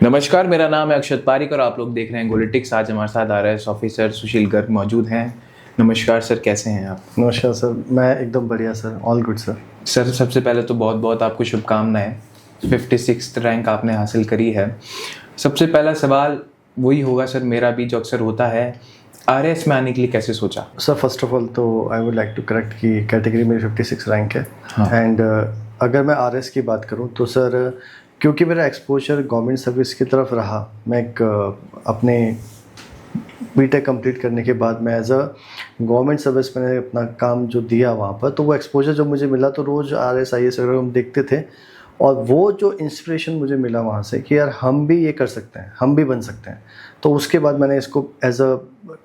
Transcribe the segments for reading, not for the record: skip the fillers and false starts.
नमस्कार, मेरा नाम है अक्षत पारिक और आप लोग देख रहे हैं गोलिटिक्स। आज हमारे साथ आरएएस ऑफिसर सुशील गर्ग मौजूद हैं। नमस्कार सर, कैसे हैं आप? नमस्कार सर, मैं एकदम बढ़िया sir, all good sir. Sir, सबसे पहले तो बहुत बहुत आपको शुभकामनाएं। 56th रैंक आपने हासिल करी है। सबसे पहला सवाल वही होगा सर, मेरा भी जो अक्सर होता है, आरएएस में आने के लिए कैसे सोचा? सर फर्स्ट ऑफ ऑल तो I would like to correct कि कैटेगरी मेरी 56 रैंक है। एंड अगर मैं आरएएस की बात करूं तो सर क्योंकि मेरा एक्सपोजर गवर्नमेंट सर्विस की तरफ रहा, मैं एक अपने बीटेक कंप्लीट करने के बाद मैं एज अ गवर्नमेंट सर्विस मैंने अपना काम जो दिया वहाँ पर, तो वो एक्सपोजर जो मुझे मिला तो रोज़ आरएएस आईएएस वगैरह हम देखते थे और वो जो इंस्पिरेशन मुझे मिला वहाँ से कि यार हम भी ये कर सकते हैं, हम भी बन सकते हैं। तो उसके बाद मैंने इसको एज अ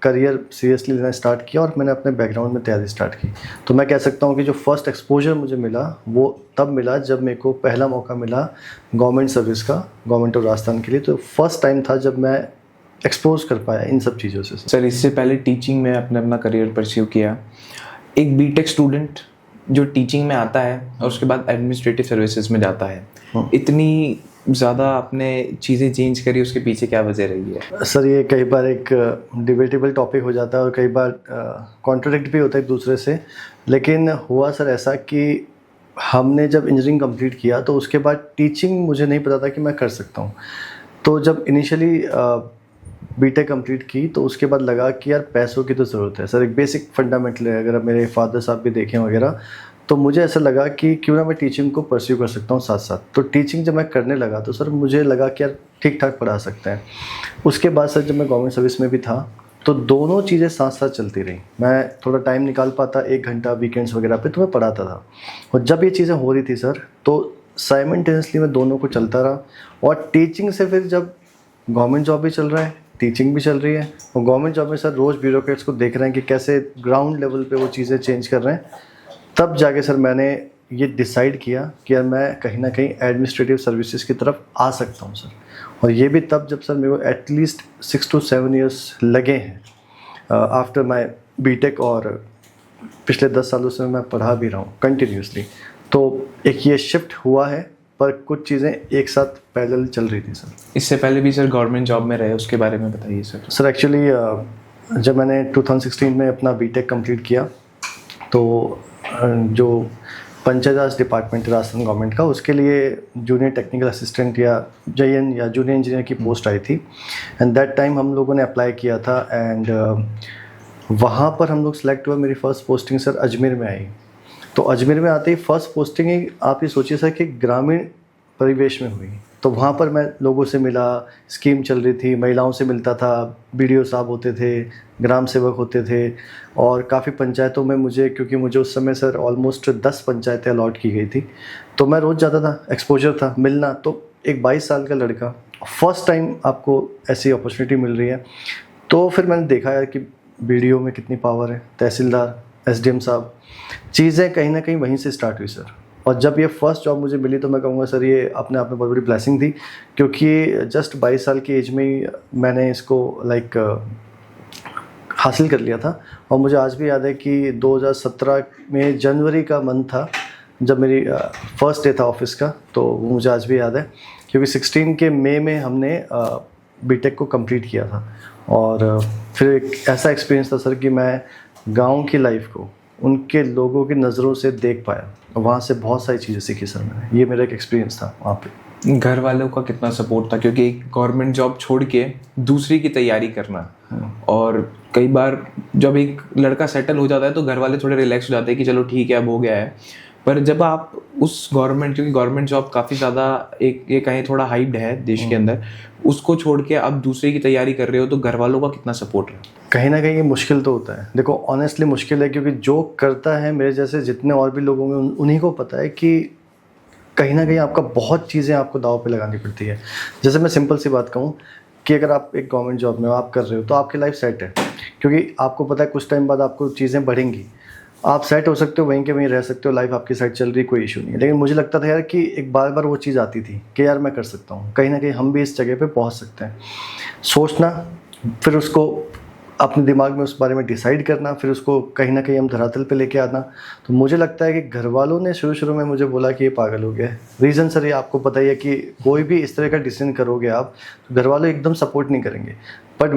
करियर सीरियसली लेना स्टार्ट किया और मैंने अपने बैकग्राउंड में तैयारी स्टार्ट की। तो मैं कह सकता हूँ कि जो फर्स्ट एक्सपोजर मुझे मिला वो तब मिला जब मेरे को पहला मौका मिला गवर्नमेंट सर्विस का, गवर्नमेंट ऑफ राजस्थान के लिए। तो फर्स्ट टाइम था जब मैं एक्सपोज कर पाया इन सब चीज़ों से। सर, इससे पहले टीचिंग में आपने अपना करियर परस्यू किया। एक बीटेक स्टूडेंट जो टीचिंग में आता है और उसके बाद एडमिनिस्ट्रेटिव सर्विसेज में जाता है, इतनी ज़्यादा आपने चीज़ें चेंज करी, उसके पीछे क्या वजह रही है? सर ये कई बार एक डिबेटेबल टॉपिक हो जाता है और कई बार कॉन्ट्रडिक्ट भी होता है एक दूसरे से। लेकिन हुआ सर ऐसा कि हमने जब इंजीनियरिंग कंप्लीट किया तो उसके बाद टीचिंग मुझे नहीं पता था कि मैं कर सकता हूँ। तो जब इनिशियली बीटेक कंप्लीट की तो उसके बाद लगा कि यार पैसों की तो ज़रूरत है सर, एक बेसिक फंडामेंटल है। अगर मेरे फादर साहब भी देखें वगैरह, तो मुझे ऐसा लगा कि क्यों ना मैं टीचिंग को परस्यू कर सकता हूँ साथ साथ। तो टीचिंग जब मैं करने लगा तो सर मुझे लगा कि यार ठीक ठाक पढ़ा सकते हैं। उसके बाद सर जब मैं गवर्नमेंट सर्विस में भी था तो दोनों चीज़ें साथ साथ चलती रही। मैं थोड़ा टाइम निकाल पाता, 1 घंटा वीकेंड्स वगैरह पे, तो मैं पढ़ाता था। और जब ये चीज़ें हो रही थी सर तो साइमल्टेनियसली मैं दोनों को चलता रहा। और टीचिंग से फिर जब गवर्नमेंट जॉब भी चल रहा है, टीचिंग भी चल रही है, और गवर्नमेंट जॉब में सर रोज़ ब्यूरोक्रेट्स को देख रहे हैं कि कैसे ग्राउंड लेवल पे वो चीज़ें चेंज कर रहे हैं। तब जाके सर मैंने ये डिसाइड किया कि यार मैं कहीं ना कहीं एडमिनिस्ट्रेटिव सर्विसेज की तरफ आ सकता हूँ सर। और ये भी तब जब सर मेरे को एटलीस्ट 6 to 7 ईयर्स लगे हैं आफ्टर माई बीटेक, और पिछले 10 सालों से मैं पढ़ा भी रहा हूँ कंटिन्यूसली। तो एक ये शिफ्ट हुआ है, पर कुछ चीज़ें एक साथ पैरेलल चल रही थी सर। इससे पहले भी सर गवर्नमेंट जॉब में रहे, उसके बारे में बताइए सर। सर एक्चुअली जब मैंने 2016 में अपना बीटेक कंप्लीट किया तो जो पंचायत राज डिपार्टमेंट राजस्थान गवर्नमेंट का, उसके लिए जूनियर टेक्निकल असिस्टेंट या JN या जूनियर इंजीनियर की पोस्ट आई थी। एंड दैट टाइम हम लोगों ने अप्लाई किया था एंड वहाँ पर हम लोग सेलेक्ट हुआ। मेरी फ़र्स्ट पोस्टिंग सर अजमेर में आई। तो अजमेर में आते ही फर्स्ट पोस्टिंग ही आप ये सोचिए सर कि ग्रामीण परिवेश में हुई। तो वहाँ पर मैं लोगों से मिला, स्कीम चल रही थी, महिलाओं से मिलता था, BDO साहब होते थे, ग्राम सेवक होते थे, और काफ़ी पंचायतों में मुझे, क्योंकि मुझे उस समय सर ऑलमोस्ट 10 पंचायतें अलॉट की गई थी, तो मैं रोज़ जाता था, एक्सपोजर था, मिलना। तो एक 22 साल का लड़का, फर्स्ट टाइम आपको ऐसी अपॉर्चुनिटी मिल रही है। तो फिर मैंने देखा यार कि BDO में कितनी पावर है, तहसीलदार, SDM साहब, चीज़ें कहीं ना कहीं वहीं से स्टार्ट हुई सर। और जब ये फर्स्ट जॉब मुझे मिली तो मैं कहूँगा सर ये अपने आप में बहुत बड़ी ब्लेसिंग थी, क्योंकि जस्ट 22 साल की एज में ही मैंने इसको हासिल कर लिया था। और मुझे आज भी याद है कि 2017 में जनवरी का मंथ था जब मेरी फर्स्ट डे था ऑफिस का, तो वो मुझे आज भी याद है, क्योंकि 16 के मई में हमने बीटेक को कंप्लीट किया था। और फिर एक ऐसा एक्सपीरियंस था सर कि मैं गाँव की लाइफ को उनके लोगों की नज़रों से देख पाया, वहाँ से बहुत सारी चीज़ें सीखी सर मैंने। ये मेरा एक एक्सपीरियंस था वहाँ पे। घर वालों का कितना सपोर्ट था? क्योंकि एक गवर्नमेंट जॉब छोड़ के दूसरी की तैयारी करना, और कई बार जब एक लड़का सेटल हो जाता है तो घर वाले थोड़े रिलैक्स हो जाते हैं कि चलो ठीक है अब हो गया है। पर जब आप उस गवर्नमेंट, क्योंकि गवर्नमेंट जॉब काफ़ी ज़्यादा एक ये कहें थोड़ा हाइप्ड है देश के अंदर, उसको छोड़ के अब दूसरे की तैयारी कर रहे हो, तो घर वालों का कितना सपोर्ट है? कहीं ना कहीं ये मुश्किल तो होता है। देखो ऑनेस्टली मुश्किल है, क्योंकि जो करता है मेरे जैसे जितने और भी लोग होंगे उन्हीं को पता है कि कहीं ना कहीं आपका बहुत चीज़ें आपको दाव पे लगानी पड़ती है। जैसे मैं सिंपल सी बात कहूँ कि अगर आप एक गवर्नमेंट जॉब में आप कर रहे हो तो आपकी लाइफ सेट है, क्योंकि आपको पता है कुछ टाइम बाद आपको चीज़ें बढ़ेंगी, आप सेट हो सकते हो, वहीं के वहीं रह सकते हो, लाइफ आपकी साइड चल रही, कोई इशू नहीं है। लेकिन मुझे लगता था यार कि एक बार बार वो चीज़ आती थी कि यार मैं कर सकता हूँ, कहीं ना कहीं हम भी इस जगह पे पहुँच सकते हैं। सोचना, फिर उसको अपने दिमाग में उस बारे में डिसाइड करना, फिर उसको कहीं ना कहीं हम धरातल पे लेके आना। तो मुझे लगता है कि घर वालों ने शुरू में मुझे बोला कि ये पागल हो गया है। रीज़न सर ये आपको पता ही है कि कोई भी इस तरह का डिसीजन करोगे आप तो घर वाले एकदम सपोर्ट नहीं करेंगे। बट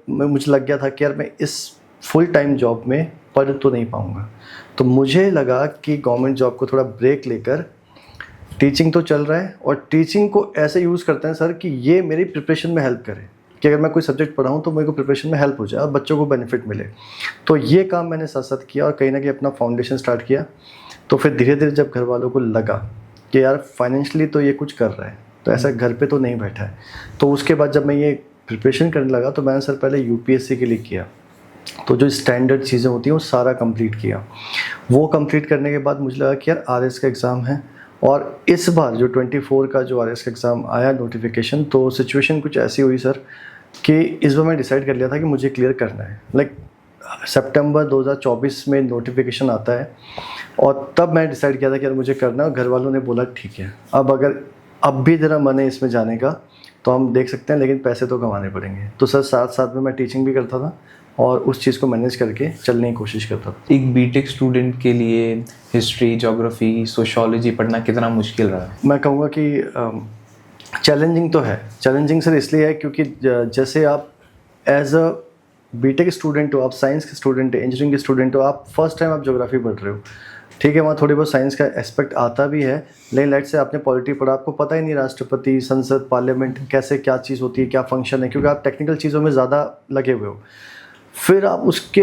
मुझे लग गया था कि यार मैं इस फुल टाइम जॉब में पढ़ तो नहीं पाऊँगा, तो मुझे लगा कि गवर्नमेंट जॉब को थोड़ा ब्रेक लेकर टीचिंग तो चल रहा है और टीचिंग को ऐसे यूज़ करते हैं सर कि ये मेरी प्रिपरेशन में हेल्प करे, कि अगर मैं कोई सब्जेक्ट पढ़ाऊँ तो मेरे को प्रिपरेशन में हेल्प हो जाए और बच्चों को बेनिफिट मिले। तो ये काम मैंने साथ साथ किया और कहीं ना कहीं अपना फाउंडेशन स्टार्ट किया। तो फिर धीरे धीरे जब घर वालों को लगा कि यार फाइनेंशियली तो ये कुछ कर रहा है, तो ऐसा घर पे तो नहीं बैठा है, तो उसके बाद जब मैं ये प्रिपरेशन करने लगा तो मैंने सर पहले यूपीएससी के लिए किया। तो जो स्टैंडर्ड चीज़ें होती हैं वो सारा कंप्लीट किया। वो कंप्लीट करने के बाद मुझे लगा कि यार आरएस का एग्ज़ाम है, और इस बार जो 24 का जो आरएस का एग्ज़ाम आया नोटिफिकेशन, तो सिचुएशन कुछ ऐसी हुई सर कि इस बार मैं डिसाइड कर लिया था कि मुझे क्लियर करना है। सितंबर 2024 में नोटिफिकेशन आता है और तब मैं डिसाइड किया था कि यार मुझे करना है। घर वालों ने बोला ठीक है, अब भी तेरा मन है इसमें जाने का तो हम देख सकते हैं, लेकिन पैसे तो कमाने पड़ेंगे। तो सर साथ साथ में मैं टीचिंग भी करता था और उस चीज़ को मैनेज करके चलने की कोशिश करता था। एक बीटेक स्टूडेंट के लिए हिस्ट्री, ज्योग्राफी, सोशियोलॉजी पढ़ना कितना मुश्किल रहा? मैं कहूँगा कि चैलेंजिंग तो है। चैलेंजिंग सर इसलिए है क्योंकि जैसे आप एज अ बीटेक स्टूडेंट हो, आप साइंस के स्टूडेंट हो, इंजीनियरिंग के स्टूडेंट हो, आप फर्स्ट टाइम आप ज्योग्राफी पढ़ रहे हो, ठीक है, वहाँ थोड़ी बहुत साइंस का एस्पेक्ट आता भी है, लेकिन लेट से आपने पॉलिटी पढ़ा, आपको पता ही नहीं राष्ट्रपति, संसद, पार्लियामेंट कैसे क्या चीज़ होती है, क्या फंक्शन है, क्योंकि आप टेक्निकल चीज़ों में ज़्यादा लगे हुए हो। फिर आप उसके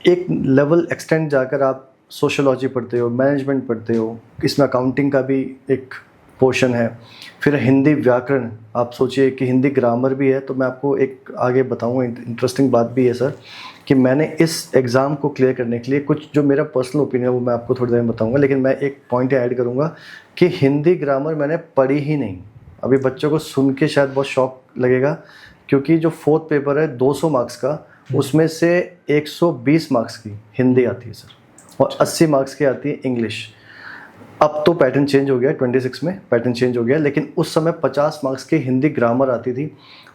एक लेवल एक्सटेंड जाकर आप सोशियोलॉजी पढ़ते हो, मैनेजमेंट पढ़ते हो, इसमें अकाउंटिंग का भी एक पोर्शन है, फिर हिंदी व्याकरण, आप सोचिए कि हिंदी ग्रामर भी है। तो मैं आपको एक आगे बताऊंगा, इंटरेस्टिंग बात भी है सर कि मैंने इस एग्ज़ाम को क्लियर करने के लिए कुछ जो मेरा पर्सनल ओपिनियन है वो मैं आपको थोड़ी देर में बताऊंगा, लेकिन मैं एक पॉइंट ऐड करूंगा कि हिंदी ग्रामर मैंने पढ़ी ही नहीं। अभी बच्चों को सुन के शायद बहुत शौक लगेगा, क्योंकि जो 4th पेपर है 200 मार्क्स का, उसमें से 120 मार्क्स की हिंदी आती है सर और 80 मार्क्स की आती है इंग्लिश। अब तो पैटर्न चेंज हो गया, 26 में पैटर्न चेंज हो गया, लेकिन उस समय 50 मार्क्स की हिंदी ग्रामर आती थी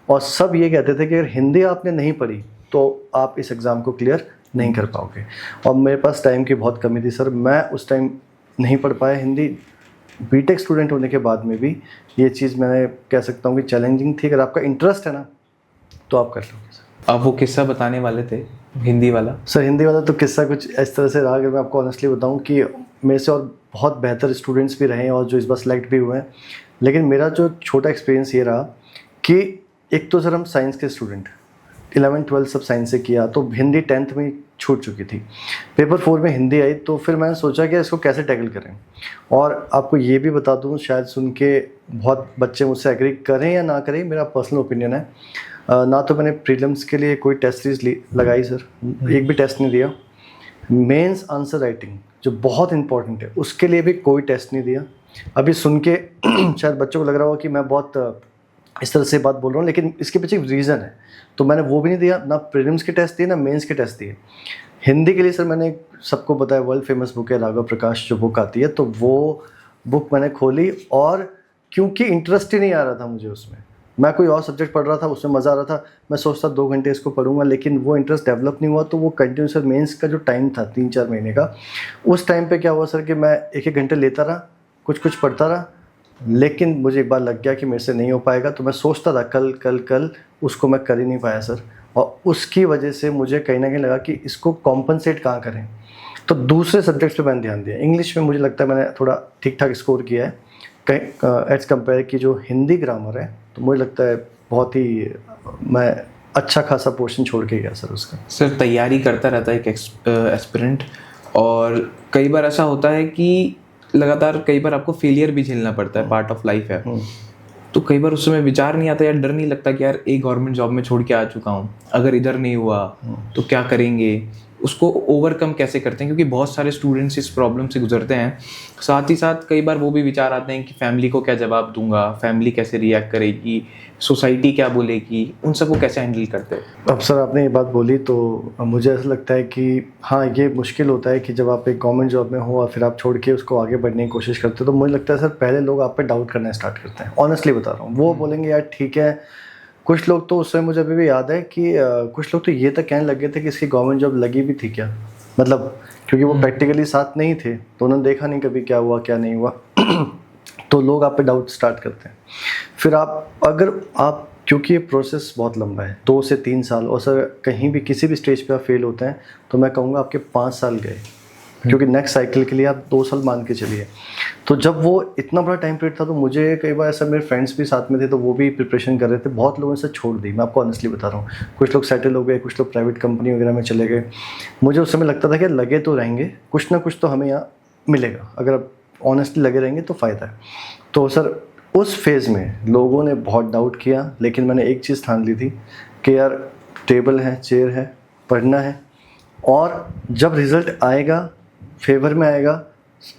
और सब ये कहते थे कि अगर हिंदी आपने नहीं पढ़ी तो आप इस एग्ज़ाम को क्लियर नहीं कर पाओगे। और मेरे पास टाइम की बहुत कमी थी सर, मैं उस टाइम नहीं पढ़ पाया हिंदी। बीटेक स्टूडेंट होने के बाद में भी ये चीज़ मैं कह सकता हूँ कि चैलेंजिंग थी। अगर आपका इंटरेस्ट है ना तो आप कर लोगे सर। आप वो किस्सा बताने वाले थे हिंदी वाला? सर हिंदी वाला तो किस्सा कुछ इस तरह से रहा, अगर मैं आपको ऑनेस्टली बताऊं कि मेरे से और बहुत बेहतर स्टूडेंट्स भी रहे हैं और जो इस बार सेलेक्ट भी हुए हैं, लेकिन मेरा जो छोटा एक्सपीरियंस ये रहा कि एक तो सर हम साइंस के स्टूडेंट, 11th 12th सब साइंस से किया, तो हिंदी 10th में छूट चुकी थी, पेपर 4 में हिंदी आई, तो फिर मैंने सोचा कि इसको कैसे टैकल करें। और आपको ये भी बता दूँ, शायद सुन के बहुत बच्चे मुझसे एग्री करें या ना करें, मेरा पर्सनल ओपिनियन है, ना तो मैंने प्रीलिम्स के लिए कोई टेस्ट सीरीज लगाई सर, एक भी टेस्ट नहीं दिया। मेंस आंसर राइटिंग जो बहुत इंपॉर्टेंट है उसके लिए भी कोई टेस्ट नहीं दिया। अभी सुन के शायद बच्चों को लग रहा होगा कि मैं बहुत इस तरह से बात बोल रहा हूँ, लेकिन इसके पीछे एक रीज़न है। तो मैंने वो भी नहीं दिया, ना प्रीलिम्स के टेस्ट दिए ना मेंस के टेस्ट दिए। हिंदी के लिए सर मैंने सबको बताया, वर्ल्ड फेमस बुक है राघव प्रकाश जो बुक आती है, तो वो बुक मैंने खोली, और क्योंकि इंटरेस्ट ही नहीं आ रहा था मुझे उसमें, मैं कोई और सब्जेक्ट पढ़ रहा था, उसमें मज़ा आ रहा था, मैं सोचता 2 घंटे इसको पढ़ूंगा, लेकिन वो इंटरेस्ट डेवलप नहीं हुआ। तो वो कंटिन्यू सर मेंस का जो टाइम था 3-4 महीने का, उस टाइम पे क्या हुआ सर कि मैं 1-1 घंटे लेता रहा, कुछ पढ़ता रहा, लेकिन मुझे एक बार लग गया कि मेरे से नहीं हो पाएगा। तो मैं सोचता था कल उसको मैं कर ही नहीं पाया सर, और उसकी वजह से मुझे कहीं ना कहीं लगा कि इसको कॉम्पनसेट कहाँ करें। तो दूसरे सब्जेक्ट्स पे मैंने ध्यान दिया। इंग्लिश में मुझे लगता है मैंने थोड़ा ठीक ठाक स्कोर किया है कहीं एज कम्पेयर की जो हिंदी ग्रामर है, तो मुझे लगता है बहुत ही मैं अच्छा खासा पोर्शन छोड़ के गया सर उसका। सर तैयारी करता रहता है एक एस्पिरेंट, और कई बार ऐसा होता है कि लगातार कई बार आपको फेलियर भी झेलना पड़ता है, पार्ट ऑफ लाइफ है। तो कई बार उस समय विचार नहीं आता, यार डर नहीं लगता कि यार एक गवर्नमेंट जॉब में छोड़ के आ चुका हूँ, अगर इधर नहीं हुआ तो क्या करेंगे, उसको ओवरकम कैसे करते हैं? क्योंकि बहुत सारे स्टूडेंट्स इस प्रॉब्लम से गुजरते हैं। साथ ही साथ कई बार वो भी विचार आते हैं कि फैमिली को क्या जवाब दूंगा, फैमिली कैसे रिएक्ट करेगी, सोसाइटी क्या बोलेगी, उन सबको कैसे हैंडल करते हैं? अब सर आपने ये बात बोली तो मुझे ऐसा लगता है कि हाँ ये मुश्किल होता है कि जब आप एक गवर्नमेंट जॉब में हो और फिर आप छोड़ के उसको आगे बढ़ने की कोशिश करते हो, तो मुझे लगता है सर पहले लोग आप पे डाउट करना स्टार्ट करते हैं। ऑनेस्टली बता रहा हूँ, वो बोलेंगे यार ठीक है कुछ लोग तो उस समय मुझे अभी भी याद है कि कुछ लोग तो ये तक कहने लगे थे कि इसकी गवर्नमेंट जॉब लगी भी थी क्या, मतलब क्योंकि वो प्रैक्टिकली साथ नहीं थे तो उन्होंने देखा नहीं कभी क्या हुआ क्या नहीं हुआ तो लोग आप पे डाउट स्टार्ट करते हैं। फिर आप क्योंकि ये प्रोसेस बहुत लंबा है, 2 से 3 साल, और सर कहीं भी किसी भी स्टेज पे आप फेल होते हैं तो मैं कहूँगा आपके 5 साल गए, क्योंकि नेक्स्ट साइकिल के लिए आप 2 साल मान के चलिए। तो जब वो इतना बड़ा टाइम पीरियड था तो मुझे कई बार ऐसा, मेरे फ्रेंड्स भी साथ में थे तो वो भी प्रिपरेशन कर रहे थे, बहुत लोगों ने से छोड़ दी, मैं आपको ऑनेस्टली बता रहा हूँ। कुछ लोग सेटल हो गए, कुछ लोग प्राइवेट कंपनी वगैरह में चले गए। मुझे उस समय लगता था कि लगे तो रहेंगे, कुछ ना कुछ तो हमें यहाँ मिलेगा, अगर आप ऑनेस्टली लगे रहेंगे तो फ़ायदा है। तो सर उस फेज़ में लोगों ने बहुत डाउट किया, लेकिन मैंने एक चीज़ ठान ली थी कि यार टेबल है, चेयर है, पढ़ना है, और जब रिज़ल्ट आएगा फेवर में आएगा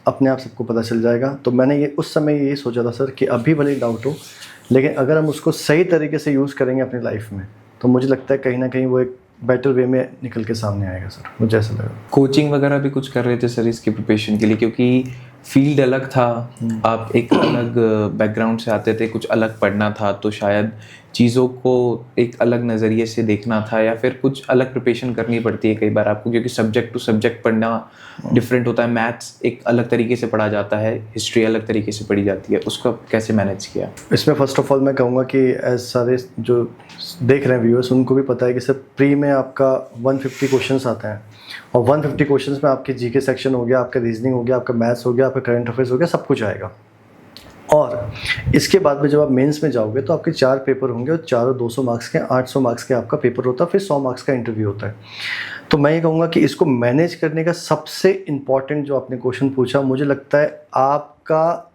अपने आप सबको पता चल जाएगा। तो मैंने ये उस समय ये सोचा था सर कि अभी भले डाउट हो, लेकिन अगर हम उसको सही तरीके से यूज़ करेंगे अपनी लाइफ में तो मुझे लगता है कहीं ना कहीं वो एक बेटर वे में निकल के सामने आएगा सर, मुझे ऐसा लगा। कोचिंग वगैरह भी कुछ कर रहे थे सर इसकी प्रिपरेशन के लिए, क्योंकि फील्ड अलग था, आप एक अलग बैकग्राउंड से आते थे, कुछ अलग पढ़ना था, तो शायद चीज़ों को एक अलग नज़रिए से देखना था, या फिर कुछ अलग प्रिपरेशन करनी पड़ती है कई बार आपको, क्योंकि सब्जेक्ट टू सब्जेक्ट पढ़ना डिफरेंट होता है। मैथ्स एक अलग तरीके से पढ़ा जाता है, हिस्ट्री अलग तरीके से पढ़ी जाती है, उसको कैसे मैनेज किया? इसमें फर्स्ट ऑफ ऑल मैं कहूँगा कि सारे जो देख रहे हैं व्यूअर्स उनको भी पता है कि सर प्री में आपका 150 क्वेश्चंस आते हैं, और 150 क्वेश्चंस में आपके जीके सेक्शन हो गया, आपका रीजनिंग हो गया, आपका मैथ्स हो गया, आपका करंट अफेयर्स हो गया, सब कुछ आएगा। और इसके बाद में जब आप मेंस में जाओगे तो आपके 4 पेपर होंगे, और चारों 200 मार्क्स के, 800 मार्क्स के आपका पेपर होता है, फिर 100 मार्क्स का इंटरव्यू होता है। तो मैं ये कहूँगा कि इसको मैनेज करने का सबसे इम्पॉर्टेंट जो आपने क्वेश्चन पूछा, मुझे लगता है आपका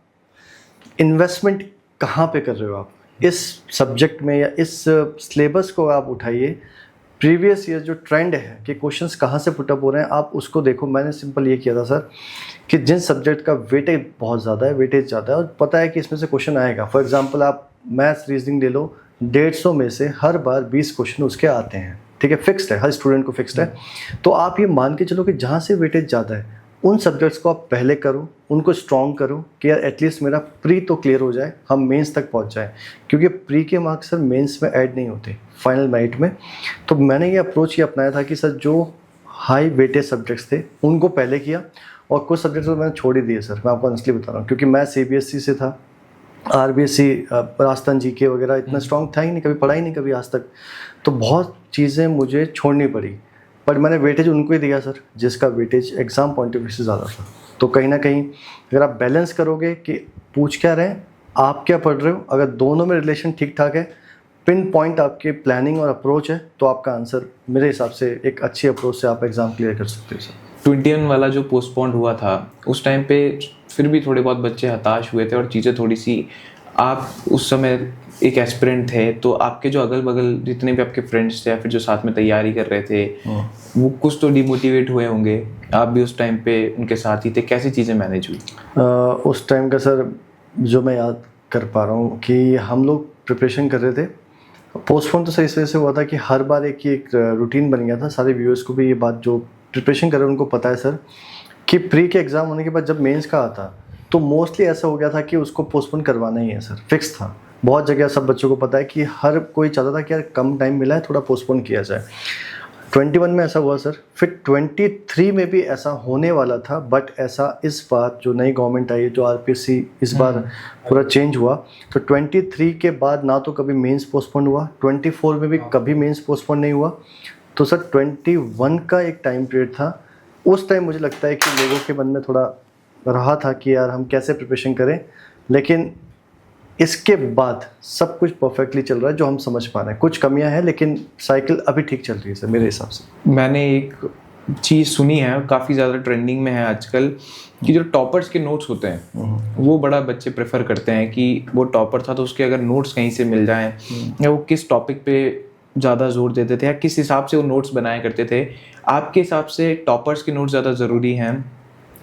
इन्वेस्टमेंट कहाँ पे कर रहे हो आप इस सब्जेक्ट में, या इस सिलेबस को आप उठाइए, प्रीवियस ईयर जो ट्रेंड है कि क्वेश्चंस कहाँ से पुटअप हो रहे हैं आप उसको देखो। मैंने सिंपल ये किया था सर कि जिन सब्जेक्ट का वेटेज बहुत ज़्यादा है, वेटेज ज़्यादा है और पता है कि इसमें से क्वेश्चन आएगा, फॉर एग्जांपल आप मैथ्स रीजनिंग ले लो, 150 में से हर बार 20 क्वेश्चन उसके आते हैं, ठीक है, फिक्स्ड है, हर स्टूडेंट को फिक्स्ड है। तो आप ये मान के चलो कि जहाँ से वेटेज ज़्यादा है उन सब्जेक्ट्स को आप पहले करो, उनको स्ट्रॉन्ग करो कि यार एटलीस्ट मेरा प्री तो क्लियर हो जाए, हम मेंस तक पहुंच जाए, क्योंकि प्री के मार्क्स सर मेंस में ऐड नहीं होते फाइनल मेरिट में। तो मैंने ये अप्रोच ही अपनाया था कि सर जो हाई वेटेज सब्जेक्ट्स थे उनको पहले किया, और कुछ सब्जेक्ट्स तो मैंने छोड़ ही दिए सर, मैं आपको ऑनेस्टली बता रहा हूँ, क्योंकि मैं CBSE से था, RBSE राजस्थान GK वगैरह इतना स्ट्रॉन्ग था ही नहीं, कभी पढ़ा ही नहीं कभी आज तक, तो बहुत चीज़ें मुझे छोड़नी पड़ी। बट मैंने वेटेज उनको ही दिया सर जिसका weightage exam point of view से ज़्यादा था। तो कहीं ना कहीं अगर आप बैलेंस करोगे कि पूछ क्या रहे हैं, आप क्या पढ़ रहे हो, अगर दोनों में रिलेशन ठीक ठाक है, पिन पॉइंट आपके प्लानिंग और अप्रोच है, तो आपका आंसर मेरे हिसाब से एक अच्छी अप्रोच से आप एग्ज़ाम क्लियर कर सकते हो सर। 21 वाला जो पोस्टपोन्ड हुआ था उस टाइम पे फिर भी थोड़े बहुत बच्चे हताश हुए थे, और चीज़ें थोड़ी सी, आप उस समय एक एस्पिरेंट थे, तो आपके जो अगल बगल जितने भी आपके फ्रेंड्स थे या फिर जो साथ में तैयारी कर रहे थे वो कुछ तो डिमोटिवेट हुए होंगे, आप भी उस टाइम पे उनके साथ ही थे, कैसी चीज़ें मैनेज हुई? उस टाइम का सर जो मैं याद कर पा रहा हूँ कि हम लोग प्रिपरेशन कर रहे थे, पोस्टपोन तो सही इस वजह से हुआ था कि हर बार एक रूटीन बन गया था, सारे व्यूअर्स को भी ये बात जो प्रिपरेशन कर रहे हैं उनको पता है सर कि प्री के एग्ज़ाम होने के बाद जब मेंस का आता तो मोस्टली ऐसा हो गया था कि उसको पोस्टपोन करवाना ही है सर, फिक्स था। बहुत जगह सब बच्चों को पता है कि हर कोई चाहता था कि यार कम टाइम मिला है, थोड़ा पोस्टपोन किया जाए। 21 में ऐसा हुआ सर, फिर 23 में भी ऐसा होने वाला था, बट ऐसा इस बार जो नई गवर्नमेंट आई है, जो RPSC इस बार पूरा चेंज हुआ, तो 23 के बाद ना तो कभी मेंस पोस्टपोन हुआ, 24 में भी कभी मेंस पोस्टपोन नहीं हुआ। तो सर 21 का एक टाइम पीरियड था, उस टाइम मुझे लगता है कि लोगों के मन में थोड़ा रहा था कि यार हम कैसे प्रिपरेशन करें, लेकिन इसके बाद सब कुछ परफेक्टली चल रहा है जो हम समझ पा रहे हैं। कुछ कमियां हैं लेकिन साइकिल अभी ठीक चल रही है सर मेरे हिसाब से। मैंने एक चीज़ सुनी है, काफ़ी ज़्यादा ट्रेंडिंग में है आजकल, कि जो टॉपर्स के नोट्स होते हैं वो बड़ा बच्चे प्रेफर करते हैं कि वो टॉपर था तो उसके अगर नोट्स कहीं से मिल जाएं, या वो किस टॉपिक पे ज़्यादा जोर देते थे या किस हिसाब से वो नोट्स बनाया करते थे। आपके हिसाब से टॉपर्स के नोट्स ज़्यादा ज़रूरी हैं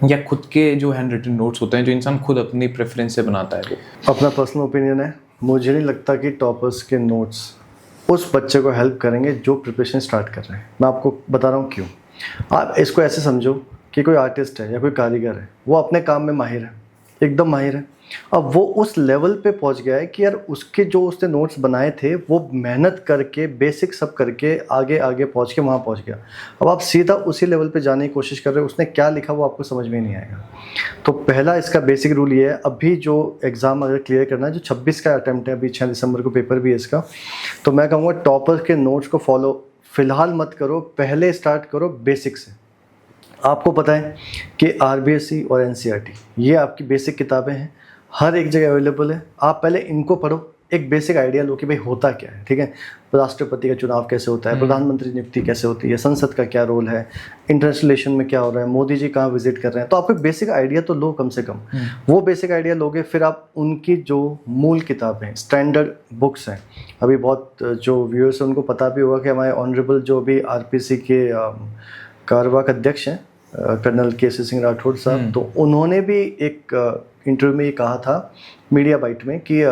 या खुद के जो हैंड रिटन नोट्स होते हैं जो इंसान खुद अपनी प्रेफरेंस से बनाता है? वो अपना पर्सनल ओपिनियन है, मुझे नहीं लगता कि टॉपर्स के नोट्स उस बच्चे को हेल्प करेंगे जो प्रिपरेशन स्टार्ट कर रहे हैं। मैं आपको बता रहा हूँ क्यों। आप इसको ऐसे समझो कि कोई आर्टिस्ट है या कोई कारीगर है, वो अपने काम में माहिर है, एकदम माहिर है। अब वो उस लेवल पे पहुंच गया है कि यार उसके जो उसने नोट्स बनाए थे वो मेहनत करके बेसिक सब करके आगे आगे पहुंच के वहाँ पहुंच गया। अब आप सीधा उसी लेवल पे जाने की कोशिश कर रहे हो, उसने क्या लिखा वो आपको समझ में नहीं आएगा। तो पहला इसका बेसिक रूल ये है, अभी जो एग्ज़ाम अगर क्लियर करना है, जो 26 का अटैम्प्ट है, अभी 6 दिसंबर को पेपर भी है इसका, तो मैं कहूँगा टॉपर के नोट्स को फॉलो फ़िलहाल मत करो, पहले स्टार्ट करो बेसिक से। आपको पता है कि RBSE और NCERT ये आपकी बेसिक किताबें हैं, हर एक जगह अवेलेबल है। आप पहले इनको पढ़ो, एक बेसिक आइडिया लो कि भाई होता क्या है, ठीक है। राष्ट्रपति का चुनाव कैसे होता है, प्रधानमंत्री नियुक्ति कैसे होती है, संसद का क्या रोल है, इंटरनेशनल रिलेशन में क्या हो रहा है, मोदी जी कहाँ विजिट कर रहे हैं। तो आपको बेसिक आइडिया तो लो कम से कम। वो बेसिक आइडिया लोगे, फिर आप उनकी जो मूल किताबें स्टैंडर्ड बुक्स हैं, अभी बहुत जो व्यूअर्स हैं उनको पता भी होगा कि हमारे ऑनरेबल जो अभी RPC के कार्यवाहक अध्यक्ष हैं कर्नल KC सिंह राठौड़ साहब, तो उन्होंने भी एक इंटरव्यू में ये कहा था मीडिया बाइट में कि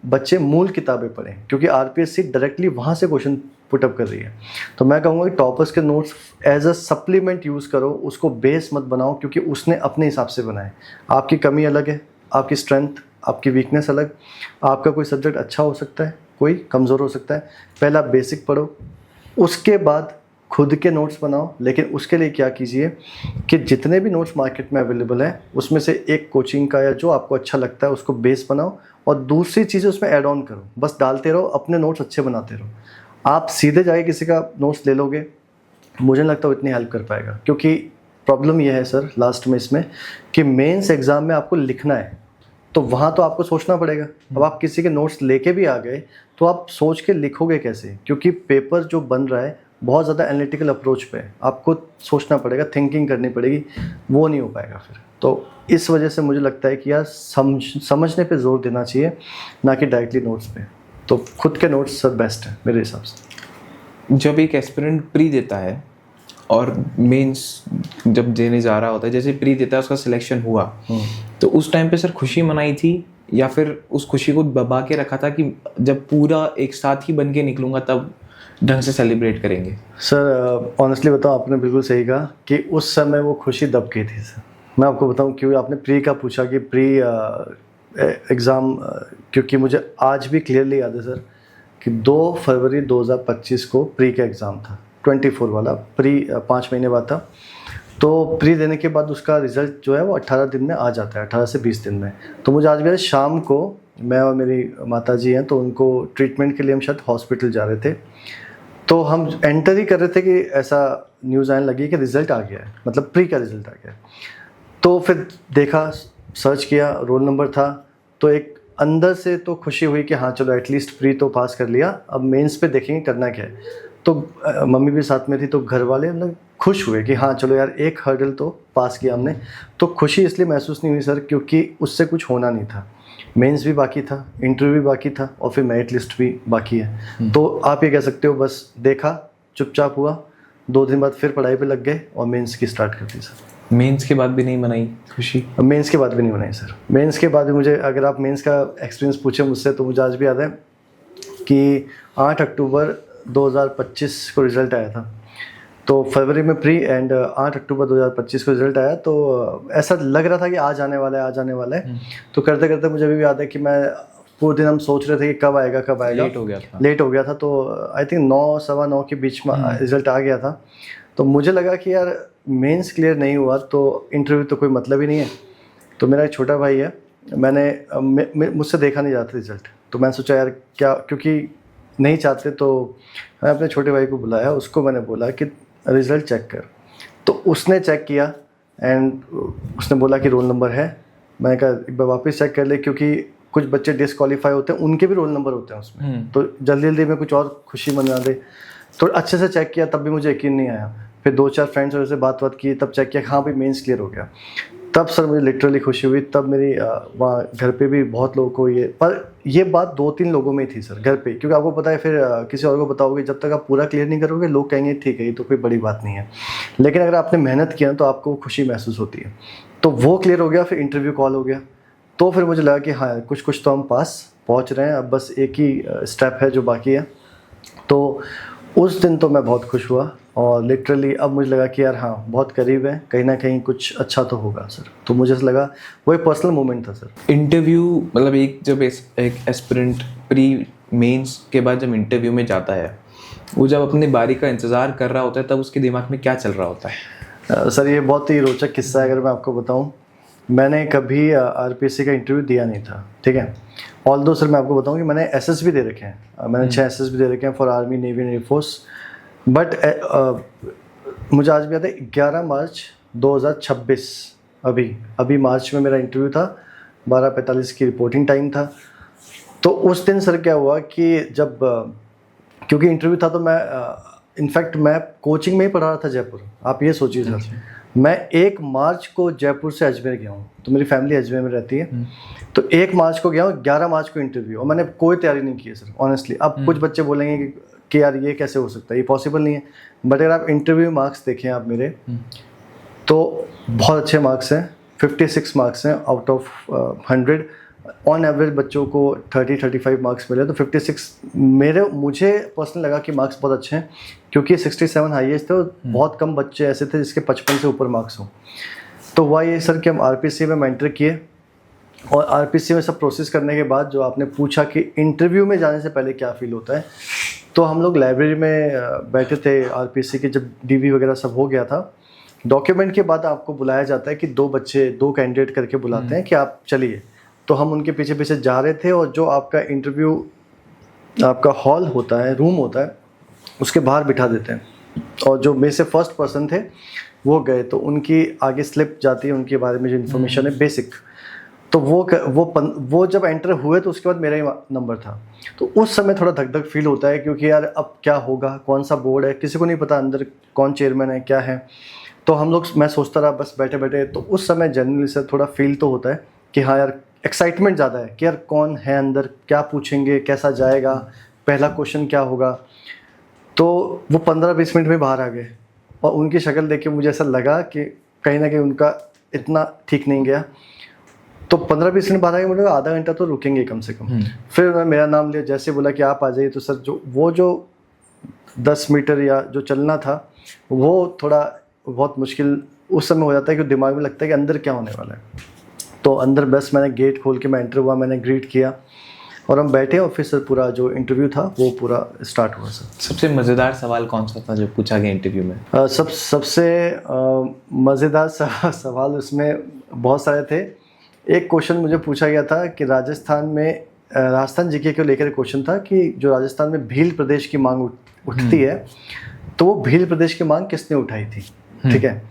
बच्चे मूल किताबें पढ़ें, क्योंकि RPSC डायरेक्टली वहाँ से क्वेश्चन पुटअप कर रही है। तो मैं कहूँगा कि टॉपर्स के notes as a supplement use करो, उसको बेस मत बनाओ, क्योंकि उसने अपने हिसाब से बनाए। आपकी कमी अलग है, आपकी स्ट्रेंथ, आपकी वीकनेस अलग। आपका कोई सब्जेक्ट अच्छा हो सकता है, कोई कमज़ोर हो सकता है। पहला बेसिक पढ़ो, उसके बाद खुद के नोट्स बनाओ। लेकिन उसके लिए क्या कीजिए कि जितने भी नोट्स मार्केट में अवेलेबल है उसमें से एक कोचिंग का या जो आपको अच्छा लगता है उसको बेस बनाओ, और दूसरी चीज़ें उसमें ऐड ऑन करो। बस डालते रहो, अपने नोट्स अच्छे बनाते रहो। आप सीधे जाके किसी का नोट्स ले लोगे, मुझे नहीं लगता वो इतनी हेल्प कर पाएगा। क्योंकि प्रॉब्लम यह है सर लास्ट में इसमें कि मेंस एग्ज़ाम में आपको लिखना है, तो वहाँ तो आपको सोचना पड़ेगा। अब आप किसी के नोट्स लेके भी आ गए तो आप सोच के लिखोगे कैसे, क्योंकि पेपर जो बन रहा है बहुत ज़्यादा एनालिटिकल अप्रोच पे है। आपको सोचना पड़ेगा, थिंकिंग करनी पड़ेगी, वो नहीं हो पाएगा फिर। तो इस वजह से मुझे लगता है कि यार समझने पे जोर देना चाहिए, ना कि डायरेक्टली नोट्स पे। तो खुद के नोट्स सब बेस्ट है मेरे हिसाब से। जब एक एस्पिरेंट प्री देता है और मेंस जब देने जा रहा होता है, जैसे प्री देता है उसका सिलेक्शन हुआ, तो उस टाइम पे सर खुशी मनाई थी या फिर उस खुशी को दबा के रखा था कि जब पूरा एक साथ ही बन के निकलूँगा तब ढंग से सेलिब्रेट करेंगे? सर ऑनेस्टली बताओ, आपने बिल्कुल सही कहा कि उस समय वो खुशी दब गई थी सर। मैं आपको बताऊं क्यों। आपने प्री का पूछा कि प्री एग्ज़ाम, क्योंकि मुझे आज भी क्लियरली याद है सर कि 2 फरवरी 2025 को प्री का एग्ज़ाम था, 24 वाला प्री 5 महीने बाद था। तो प्री देने के बाद उसका रिज़ल्ट जो है वो 18 दिन में आ जाता है, 18 से 20 दिन में। तो मुझे आज भी शाम को, मैं और मेरी माता जी हैं, तो उनको ट्रीटमेंट के लिए हम शायद हॉस्पिटल जा रहे थे, तो हम एंटर ही कर रहे थे कि ऐसा न्यूज़ आने लगी कि रिज़ल्ट आ गया है, मतलब प्री का रिज़ल्ट आ गया है। तो फिर देखा, सर्च किया, रोल नंबर था, तो एक अंदर से तो खुशी हुई कि हाँ चलो एटलीस्ट प्री तो पास कर लिया, अब मेंस पे देखेंगे करना क्या है। तो मम्मी भी साथ में थी, तो घर वाले मतलब खुश हुए कि हाँ चलो यार एक हर्डल तो पास किया हमने। तो खुशी इसलिए महसूस नहीं हुई सर क्योंकि उससे कुछ होना नहीं था। मेंस भी बाकी था, इंटरव्यू भी बाकी था, और फिर मेरिट लिस्ट भी बाकी है। तो आप ये कह सकते हो बस देखा, चुपचाप हुआ, 2 दिन बाद फिर पढ़ाई पे लग गए और मेंस की स्टार्ट कर दी सर। मेंस के बाद भी नहीं मनाई खुशी? मेंस के बाद भी नहीं मनाई सर। मेंस के बाद भी मुझे, अगर आप मेंस का एक्सपीरियंस पूछे मुझसे, तो मुझे आज भी याद है कि 8 अक्टूबर 2025 को रिज़ल्ट आया था। तो फरवरी में प्री एंड 8 अक्टूबर 2025 को रिज़ल्ट आया। तो ऐसा लग रहा था कि आज आने वाला है, आज आने वाला है। तो करते करते मुझे भी याद है कि मैं पूरे दिन हम सोच रहे थे कि कब आएगा कब आएगा। लेट हो गया था। तो आई थिंक 9 सवा 9 के बीच में रिज़ल्ट आ गया था। तो मुझे लगा कि यार मेंस क्लियर नहीं हुआ तो इंटरव्यू तो कोई मतलब ही नहीं है। तो मेरा एक छोटा भाई है, मैंने मुझसे देखा नहीं जाता रिज़ल्ट, तो मैंने सोचा यार क्या, क्योंकि नहीं चाहते, तो मैंने अपने छोटे भाई को बुलाया, उसको मैंने बोला कि रिज़ल्ट चेक कर। तो उसने चेक किया एंड उसने बोला कि रोल नंबर है। मैंने कहा एक बार वापस चेक कर ले, क्योंकि कुछ बच्चे डिसक्वालीफाई होते हैं, उनके भी रोल नंबर होते हैं उसमें, तो जल्दी जल्दी में कुछ और खुशी मना दे। तो अच्छे से चेक किया, तब भी मुझे यकीन नहीं आया। फिर 2-4 फ्रेंड्स से बात की, तब चेक किया, हाँ भाई मेंस क्लियर हो गया। तब सर मुझे लिटरली खुशी हुई। तब मेरी वहाँ घर पे भी बहुत लोगों को ये बात 2-3 लोगों में थी सर घर पे, क्योंकि आपको पता है फिर किसी और को बताओगे, जब तक आप पूरा क्लियर नहीं करोगे लोग कहेंगे ठीक है ये तो कोई बड़ी बात नहीं है। लेकिन अगर आपने मेहनत किया तो आपको खुशी महसूस होती है। तो वो क्लियर हो गया, फिर इंटरव्यू कॉल हो गया। तो फिर मुझे लगा कि हाँ कुछ तो हम पास पहुँच रहे हैं, अब बस एक ही स्टेप है जो बाकी है। तो उस दिन तो मैं बहुत खुश हुआ और लिटरली अब मुझे लगा कि यार हाँ बहुत करीब है, कहीं ना कहीं कुछ अच्छा तो होगा सर। तो मुझे ऐसा लगा, वो एक पर्सनल मोमेंट था सर। इंटरव्यू मतलब जब एक एस्पिरेंट प्री मेंस के बाद जब इंटरव्यू में जाता है, वो जब अपनी बारी का इंतज़ार कर रहा होता है, तब उसके दिमाग में क्या चल रहा होता है? सर ये बहुत ही रोचक किस्सा है अगर मैं आपको बताऊं। मैंने कभी आरपीएससी का इंटरव्यू दिया नहीं था, ठीक है। ऑल्दो सर मैं आपको बताऊं कि मैंने एसएसबी दे रखे हैं, मैंने 6 एसएसबी दे रखे हैं for army, navy and air force. But मुझे आज भी याद है 11 मार्च 2026, अभी मार्च में मेरा इंटरव्यू था, 12:45 की रिपोर्टिंग टाइम था। तो उस दिन सर क्या हुआ कि जब क्योंकि इंटरव्यू था तो मैं इनफैक्ट मैं कोचिंग में ही पढ़ा रहा था जयपुर। आप ये सोचिए सर, मैं 1 मार्च को जयपुर से अजमेर गया हूँ, तो मेरी फैमिली अजमेर में रहती है। तो 1 मार्च को गया हूँ, 11 मार्च को इंटरव्यू, और मैंने कोई तैयारी नहीं की है सर ऑनेस्टली। अब कुछ बच्चे बोलेंगे कि यार ये कैसे हो सकता है, ये पॉसिबल नहीं है। बट अगर आप इंटरव्यू मार्क्स देखें आप मेरे, तो बहुत अच्छे मार्क्स हैं, 56 मार्क्स हैं आउट ऑफ 100। ऑन एवरेज बच्चों को 30-35 मार्क्स मिले, तो 56 मुझे पर्सनल लगा कि मार्क्स बहुत अच्छे हैं, क्योंकि 67 हाईएस्ट थे और बहुत कम बच्चे ऐसे थे जिसके 55 से ऊपर मार्क्स हों। तो हुआ ये सर कि हम आरपीसी में एंटर किए, और आरपीसी में सब प्रोसेस करने के बाद जो आपने पूछा कि इंटरव्यू में जाने से पहले क्या फील होता है, तो हम लोग लाइब्रेरी में बैठे थे आरपीसी के, जब डीवी वगैरह सब हो गया था। डॉक्यूमेंट के बाद आपको बुलाया जाता है कि 2 कैंडिडेट करके बुलाते हैं कि आप चलिए। तो हम उनके पीछे पीछे जा रहे थे, और जो आपका इंटरव्यू आपका हॉल होता है, रूम होता है, उसके बाहर बिठा देते हैं। और जो मेरे से फर्स्ट पर्सन थे वो गए, तो उनकी आगे स्लिप जाती है, उनके बारे में जो इन्फॉर्मेशन है बेसिक। तो वो जब एंटर हुए तो उसके बाद मेरा ही नंबर था। तो उस समय थोड़ा धक धक फील होता है, क्योंकि यार अब क्या होगा, कौन सा बोर्ड है, किसी को नहीं पता अंदर कौन चेयरमैन है, क्या है। तो मैं सोचता रहा बस बैठे बैठे। तो उस समय जनरली से थोड़ा फील तो होता है कि हाँ यार एक्साइटमेंट ज़्यादा है कि यार कौन है अंदर, क्या पूछेंगे, कैसा जाएगा, पहला क्वेश्चन क्या होगा। तो वो 15-20 मिनट में बाहर आ गए, और उनकी शक्ल देख के मुझे ऐसा लगा कि कहीं ना कहीं उनका इतना ठीक नहीं गया। तो 15-20 मिनट बाहर आ गए, मुझे आधा घंटा तो रुकेंगे कम से कम। फिर उन्होंने मेरा नाम लिया, जैसे बोला कि आप आ जाइए, तो सर जो 10 मीटर या जो चलना था वो थोड़ा बहुत मुश्किल उस समय हो जाता है, कि दिमाग में लगता है कि अंदर क्या होने वाला है। तो अंदर बस मैंने गेट खोल के मैं एंटर हुआ, मैंने ग्रीट किया, और हम बैठे, और फिर सर पूरा जो इंटरव्यू था वो पूरा स्टार्ट हुआ सर। सबसे मज़ेदार सवाल कौन सा था जो पूछा गया इंटरव्यू में? सबसे मज़ेदार सवाल उसमें बहुत सारे थे। एक क्वेश्चन मुझे पूछा गया था कि राजस्थान जीके को लेकर क्वेश्चन था कि जो राजस्थान में भील प्रदेश की मांग उठती है, तो वो भील प्रदेश की मांग किसने उठाई थी, ठीक है।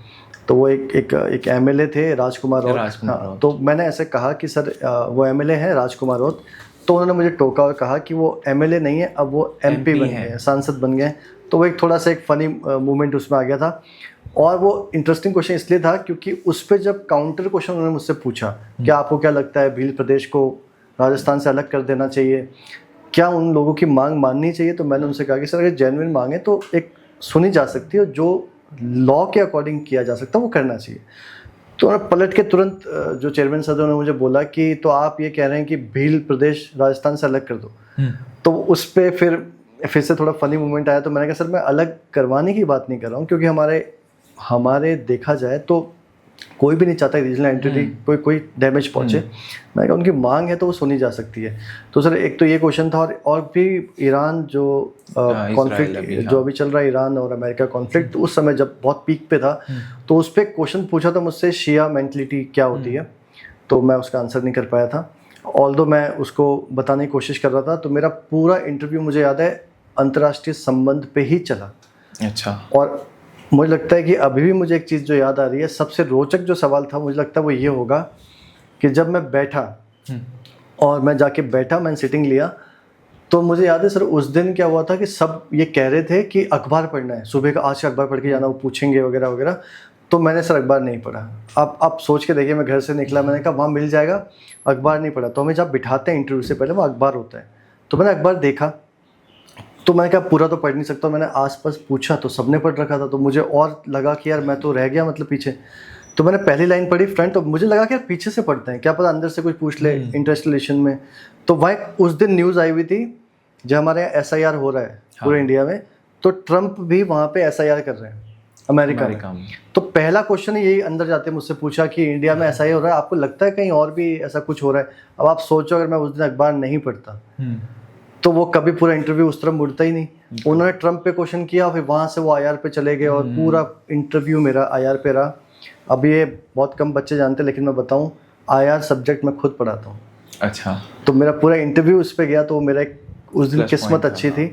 तो वो एक एमएलए थे, राजकुमार राउत। हाँ, तो मैंने ऐसे कहा कि सर वो एमएलए हैं राजकुमार राउत। तो उन्होंने मुझे टोका और कहा कि वो एमएलए नहीं है, अब वो एमपी बन गए, सांसद बन गए। तो वो एक थोड़ा सा एक फ़नी मोमेंट उसमें आ गया था। और वो इंटरेस्टिंग क्वेश्चन इसलिए था क्योंकि उस पर जब काउंटर क्वेश्चन उन्होंने मुझसे पूछा कि आपको क्या लगता है भील प्रदेश को राजस्थान से अलग कर देना चाहिए, क्या उन लोगों की मांग माननी चाहिए, तो मैंने उनसे कहा कि सर अगर जेन्युइन मांग है तो एक सुनी जा सकती है, जो लॉ के अकॉर्डिंग किया जा सकता है वो करना चाहिए। तो उन्होंने पलट के तुरंत जो चेयरमैन सर उन्होंने मुझे बोला कि तो आप ये कह रहे हैं कि भील प्रदेश राजस्थान से अलग कर दो। तो उस पर फिर से थोड़ा फनी मोमेंट आया। तो मैंने कहा सर मैं अलग करवाने की बात नहीं कर रहा हूँ, क्योंकि हमारे देखा जाए तो कोई भी नहीं चाहता रीजनल एंटिटी कोई डैमेज पहुंचे। मैंने कहा उनकी मांग है तो वो सुनी जा सकती है। तो सर एक तो ये क्वेश्चन था, और भी ईरान जो कॉन्फ्लिक्ट जो अभी चल रहा है, ईरान और अमेरिका कॉन्फ्लिक्ट, तो उस समय जब बहुत पीक पे था, तो उस पर क्वेश्चन पूछा था मुझसे शिया मेंटलिटी क्या होती है, तो मैं उसका आंसर नहीं कर पाया था। ऑल्दो मैं उसको बताने की कोशिश कर रहा था। तो मेरा पूरा इंटरव्यू मुझे याद है अंतर्राष्ट्रीय संबंध पे ही चला। अच्छा। और मुझे लगता है कि अभी भी मुझे एक चीज़ जो याद आ रही है, सबसे रोचक जो सवाल था मुझे लगता है वो ये होगा कि जब मैं बैठा और मैं जाके बैठा, मैंने सिटिंग लिया, तो मुझे याद है सर उस दिन क्या हुआ था कि सब ये कह रहे थे कि अखबार पढ़ना है, सुबह का आज का अखबार पढ़ के जाना, वो पूछेंगे वगैरह वगैरह। तो मैंने सर अखबार नहीं पढ़ा। अब आप सोच के देखिए, मैं घर से निकला, मैंने कहा वहाँ मिल जाएगा, अखबार नहीं पढ़ा। तो हमें जब बिठाते हैं इंटरव्यू से पहले वो अखबार होता है, तो मैंने अखबार देखा, तो मैंने कहा पूरा तो पढ़ नहीं सकता। मैंने आसपास पूछा तो सबने पढ़ रखा था, तो मुझे और लगा कि यार मैं तो रह गया मतलब पीछे। तो मैंने पहली लाइन पढ़ी फ्रंट, तो मुझे लगा कि यार पीछे से पढ़ते हैं, क्या पता अंदर से कुछ पूछ ले इंटरस्टेलेशन में। तो वहाँ उस दिन न्यूज़ आई हुई थी, जो हमारे यहाँ SIR हो रहा है पूरे इंडिया में, तो ट्रम्प भी वहाँ पे SIR कर रहे हैं अमेरिका में। तो पहला क्वेश्चन यही अंदर जाते मुझसे पूछा कि इंडिया में ऐसा ही हो रहा है, आपको लगता है कहीं और भी ऐसा कुछ हो रहा है? अब आप सोचो अगर मैं उस दिन अखबार नहीं पढ़ता तो वो कभी पूरा इंटरव्यू उस तरफ मुड़ता ही नहीं। उन्होंने ट्रम्प पे क्वेश्चन किया, फिर वहाँ से वो IR पे चले गए और पूरा इंटरव्यू मेरा IR पे रहा। अब ये बहुत कम बच्चे जानते, लेकिन मैं बताऊँ IR सब्जेक्ट मैं खुद पढ़ाता हूँ। अच्छा। तो मेरा पूरा इंटरव्यू उस पर गया, तो मेरा उस दिन किस्मत अच्छी थी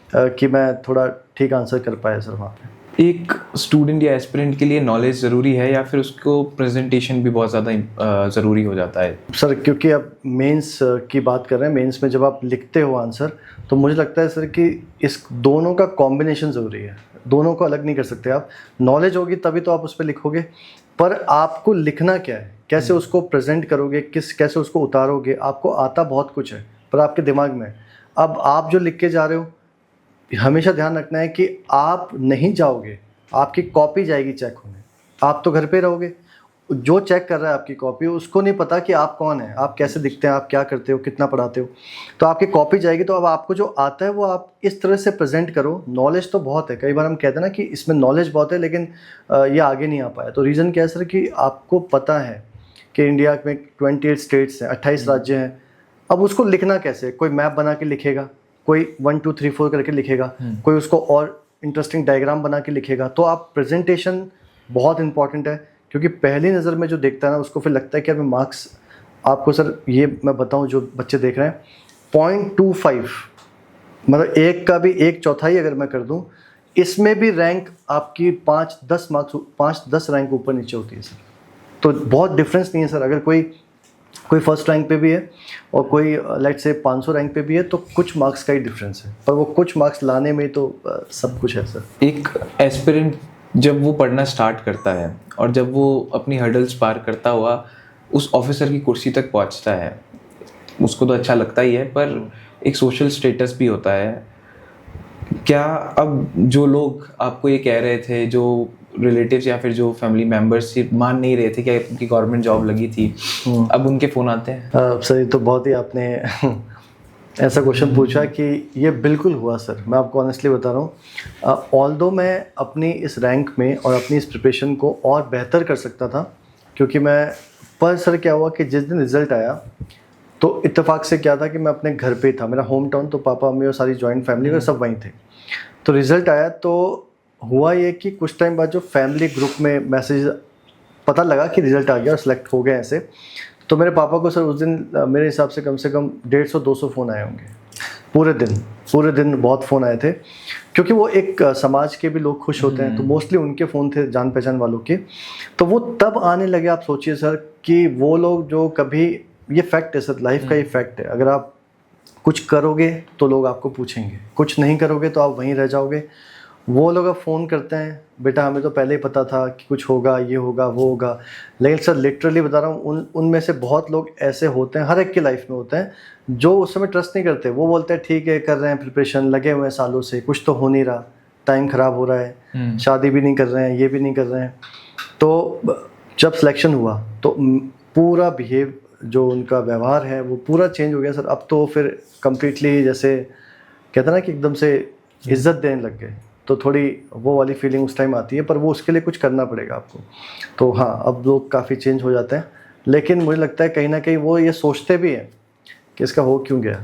कि मैं थोड़ा ठीक आंसर कर पाया सर वहाँ पे। एक स्टूडेंट या एस्पिरेंट के लिए नॉलेज ज़रूरी है या फिर उसको प्रेजेंटेशन भी बहुत ज़्यादा ज़रूरी हो जाता है? सर क्योंकि अब मेंस की बात कर रहे हैं, मेंस में जब आप लिखते हो आंसर, तो मुझे लगता है सर कि इस दोनों का कॉम्बिनेशन ज़रूरी है, दोनों को अलग नहीं कर सकते आप। नॉलेज होगी तभी तो आप उस पर लिखोगे, पर आपको लिखना क्या है, कैसे उसको प्रेजेंट करोगे, कैसे उसको उतारोगे। आपको आता बहुत कुछ है पर आपके दिमाग में, अब आप जो लिख के जा रहे हो हमेशा ध्यान रखना है कि आप नहीं जाओगे, आपकी कॉपी जाएगी चेक होने, आप तो घर पे रहोगे। जो चेक कर रहा है आपकी कॉपी, उसको नहीं पता कि आप कौन हैं, आप कैसे दिखते हैं, आप क्या करते हो, कितना पढ़ाते हो। तो आपकी कॉपी जाएगी, तो अब आपको जो आता है वो आप इस तरह से प्रेजेंट करो। नॉलेज तो बहुत है, कई बार हम कहते हैं ना कि इसमें नॉलेज बहुत है लेकिन ये आगे नहीं आ पाया। तो रीज़न क्या है सर कि आपको पता है कि इंडिया में 28 स्टेट्स हैं, 28 राज्य हैं। अब उसको लिखना कैसे? कोई मैप बना के लिखेगा, कोई 1 2 3 4 करके लिखेगा, कोई उसको और इंटरेस्टिंग डायग्राम बना के लिखेगा। तो आप प्रेजेंटेशन बहुत इंपॉर्टेंट है, क्योंकि पहली नज़र में जो देखता है ना उसको फिर लगता है कि यार मैं मार्क्स, आपको सर ये मैं बताऊं जो बच्चे देख रहे हैं 0.25, मतलब एक का भी 1/4 अगर मैं कर दूं, इसमें भी रैंक आपकी 5-10 मार्क्स, 5-10 रैंक ऊपर नीचे होती है सर। तो बहुत डिफरेंस नहीं है सर। अगर कोई फर्स्ट रैंक पे भी है और कोई लेट्स से 500 रैंक पे भी है, तो कुछ मार्क्स का ही डिफरेंस है, पर वो कुछ मार्क्स लाने में तो सब कुछ है सर। एक एस्पिरेंट जब वो पढ़ना स्टार्ट करता है और जब वो अपनी हर्डल्स पार करता हुआ उस ऑफिसर की कुर्सी तक पहुंचता है, उसको तो अच्छा लगता ही है, पर एक सोशल स्टेटस भी होता है। क्या अब जो लोग आपको ये कह रहे थे, जो रिलेटिव्स या फिर जो फैमिली मेम्बर्स मान नहीं रहे थे कि उनकी गवर्नमेंट जॉब लगी थी, अब उनके फ़ोन आते हैं? सर ये तो बहुत ही आपने ऐसा क्वेश्चन पूछा कि ये बिल्कुल हुआ सर। मैं आपको ऑनेस्टली बता रहा हूँ, ऑल्दो मैं अपनी इस रैंक में और अपनी इस प्रिपरेशन को और बेहतर कर सकता था, क्योंकि पर सर क्या हुआ कि जिस दिन रिज़ल्ट आया तो इत्तेफाक से क्या था कि मैं अपने घर पे था, मेरा होम टाउन, तो पापा मम्मी और सारी जॉइंट फैमिली और सब वहीं थे। तो रिज़ल्ट आया तो हुआ ये कि कुछ टाइम बाद जो फैमिली ग्रुप में मैसेज पता लगा कि रिज़ल्ट आ गया और सिलेक्ट हो गए ऐसे, तो मेरे पापा को सर उस दिन मेरे हिसाब से कम 150-200 फ़ोन आए होंगे पूरे दिन बहुत फ़ोन आए थे, क्योंकि वो एक समाज के भी लोग खुश होते हैं, तो मोस्टली उनके फ़ोन थे जान पहचान वालों के। तो वो तब आने लगे, आप सोचिए सर कि वो लोग जो कभी, ये फैक्ट है सर, लाइफ का ये फैक्ट है, अगर आप कुछ करोगे तो लोग आपको पूछेंगे, कुछ नहीं करोगे तो आप वहीं रह जाओगे। वो लोग अब फ़ोन करते हैं, बेटा हमें तो पहले ही पता था कि कुछ होगा, ये होगा, वो होगा। लेकिन सर लिटरली बता रहा हूँ, उनमें से बहुत लोग ऐसे होते हैं, हर एक की लाइफ में होते हैं, जो उस समय ट्रस्ट नहीं करते। वो बोलते हैं ठीक है, कर रहे हैं प्रिपरेशन, लगे हुए हैं सालों से, कुछ तो हो नहीं रहा, टाइम ख़राब हो रहा है, शादी भी नहीं कर रहे हैं, ये भी नहीं कर रहे हैं। तो जब सिलेक्शन हुआ तो पूरा बिहेव, जो उनका व्यवहार है वो पूरा चेंज हो गया सर। अब तो फिर कम्प्लीटली, जैसे कहते हैं ना कि एकदम से इज्जत देने लग गए। तो थोड़ी वो वाली फीलिंग उस टाइम आती है, पर वो उसके लिए कुछ करना पड़ेगा आपको। तो हाँ, अब लोग काफ़ी चेंज हो जाते हैं, लेकिन मुझे लगता है कहीं ना कहीं वो ये सोचते भी हैं कि इसका हो क्यों गया,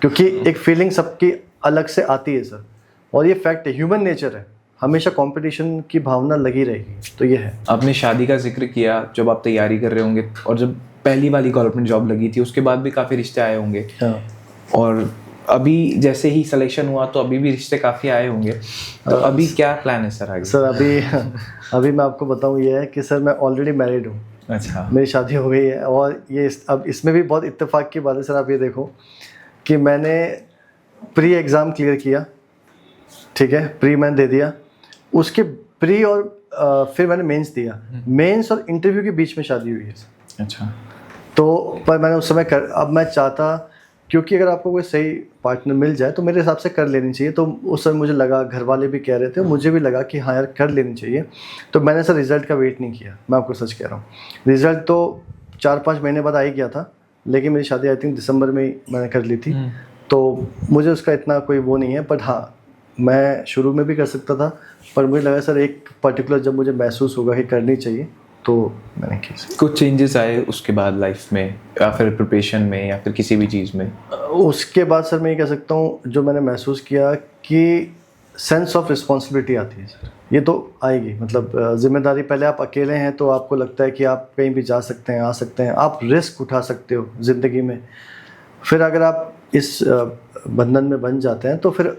क्योंकि एक फीलिंग सबकी अलग से आती है सर, और ये फैक्ट है, ह्यूमन नेचर है, हमेशा कंपटीशन की भावना लगी रहेगी। तो ये है। आपने शादी का जिक्र किया, जब आप तैयारी कर रहे होंगे और जब पहली वाली गवर्नमेंट जॉब लगी थी, उसके बाद भी काफ़ी रिश्ते आए होंगे। हाँ। और अभी जैसे ही सिलेक्शन हुआ तो अभी भी रिश्ते काफ़ी आए होंगे, तो अभी क्या प्लान है सर आगे? सर अभी मैं आपको बताऊं, ये है कि सर मैं ऑलरेडी मैरिड हूँ। अच्छा। मेरी शादी हो गई है, और ये अब इसमें भी बहुत इत्तेफाक की बात है सर। आप ये देखो कि मैंने प्री एग्ज़ाम क्लियर किया, ठीक है, प्री मैंने दे दिया, उसके प्री और फिर मैंने मेंस दिया, मेंस और इंटरव्यू के बीच में शादी हुई है। अच्छा। तो पर मैंने उस समय अब मैं चाहता, क्योंकि अगर आपको कोई सही पार्टनर मिल जाए तो मेरे हिसाब से कर लेनी चाहिए। तो उस समय मुझे लगा, घर वाले भी कह रहे थे, मुझे भी लगा कि हाँ यार कर लेनी चाहिए। तो मैंने सर रिज़ल्ट का वेट नहीं किया, मैं आपको सच कह रहा हूँ। रिज़ल्ट तो 4-5 महीने बाद आ ही गया था, लेकिन मेरी शादी आई थिंक दिसंबर में ही मैंने कर ली थी। तो मुझे उसका इतना कोई वो नहीं है, बट हाँ मैं शुरू में भी कर सकता था, पर मुझे लगा सर एक पर्टिकुलर जब मुझे महसूस होगा कि करनी चाहिए तो मैंने की सर। कुछ चेंजेस आए उसके बाद लाइफ में, या फिर प्रिपरेशन में, या फिर किसी भी चीज़ में? उसके बाद सर मैं ये कह सकता हूँ जो मैंने महसूस किया कि सेंस ऑफ रिस्पॉन्सिबिलिटी आती है सर, ये तो आएगी। मतलब जिम्मेदारी, पहले आप अकेले हैं तो आपको लगता है कि आप कहीं भी जा सकते हैं, आ सकते हैं, आप रिस्क उठा सकते हो ज़िंदगी में। फिर अगर आप इस बंधन में बन जाते हैं तो फिर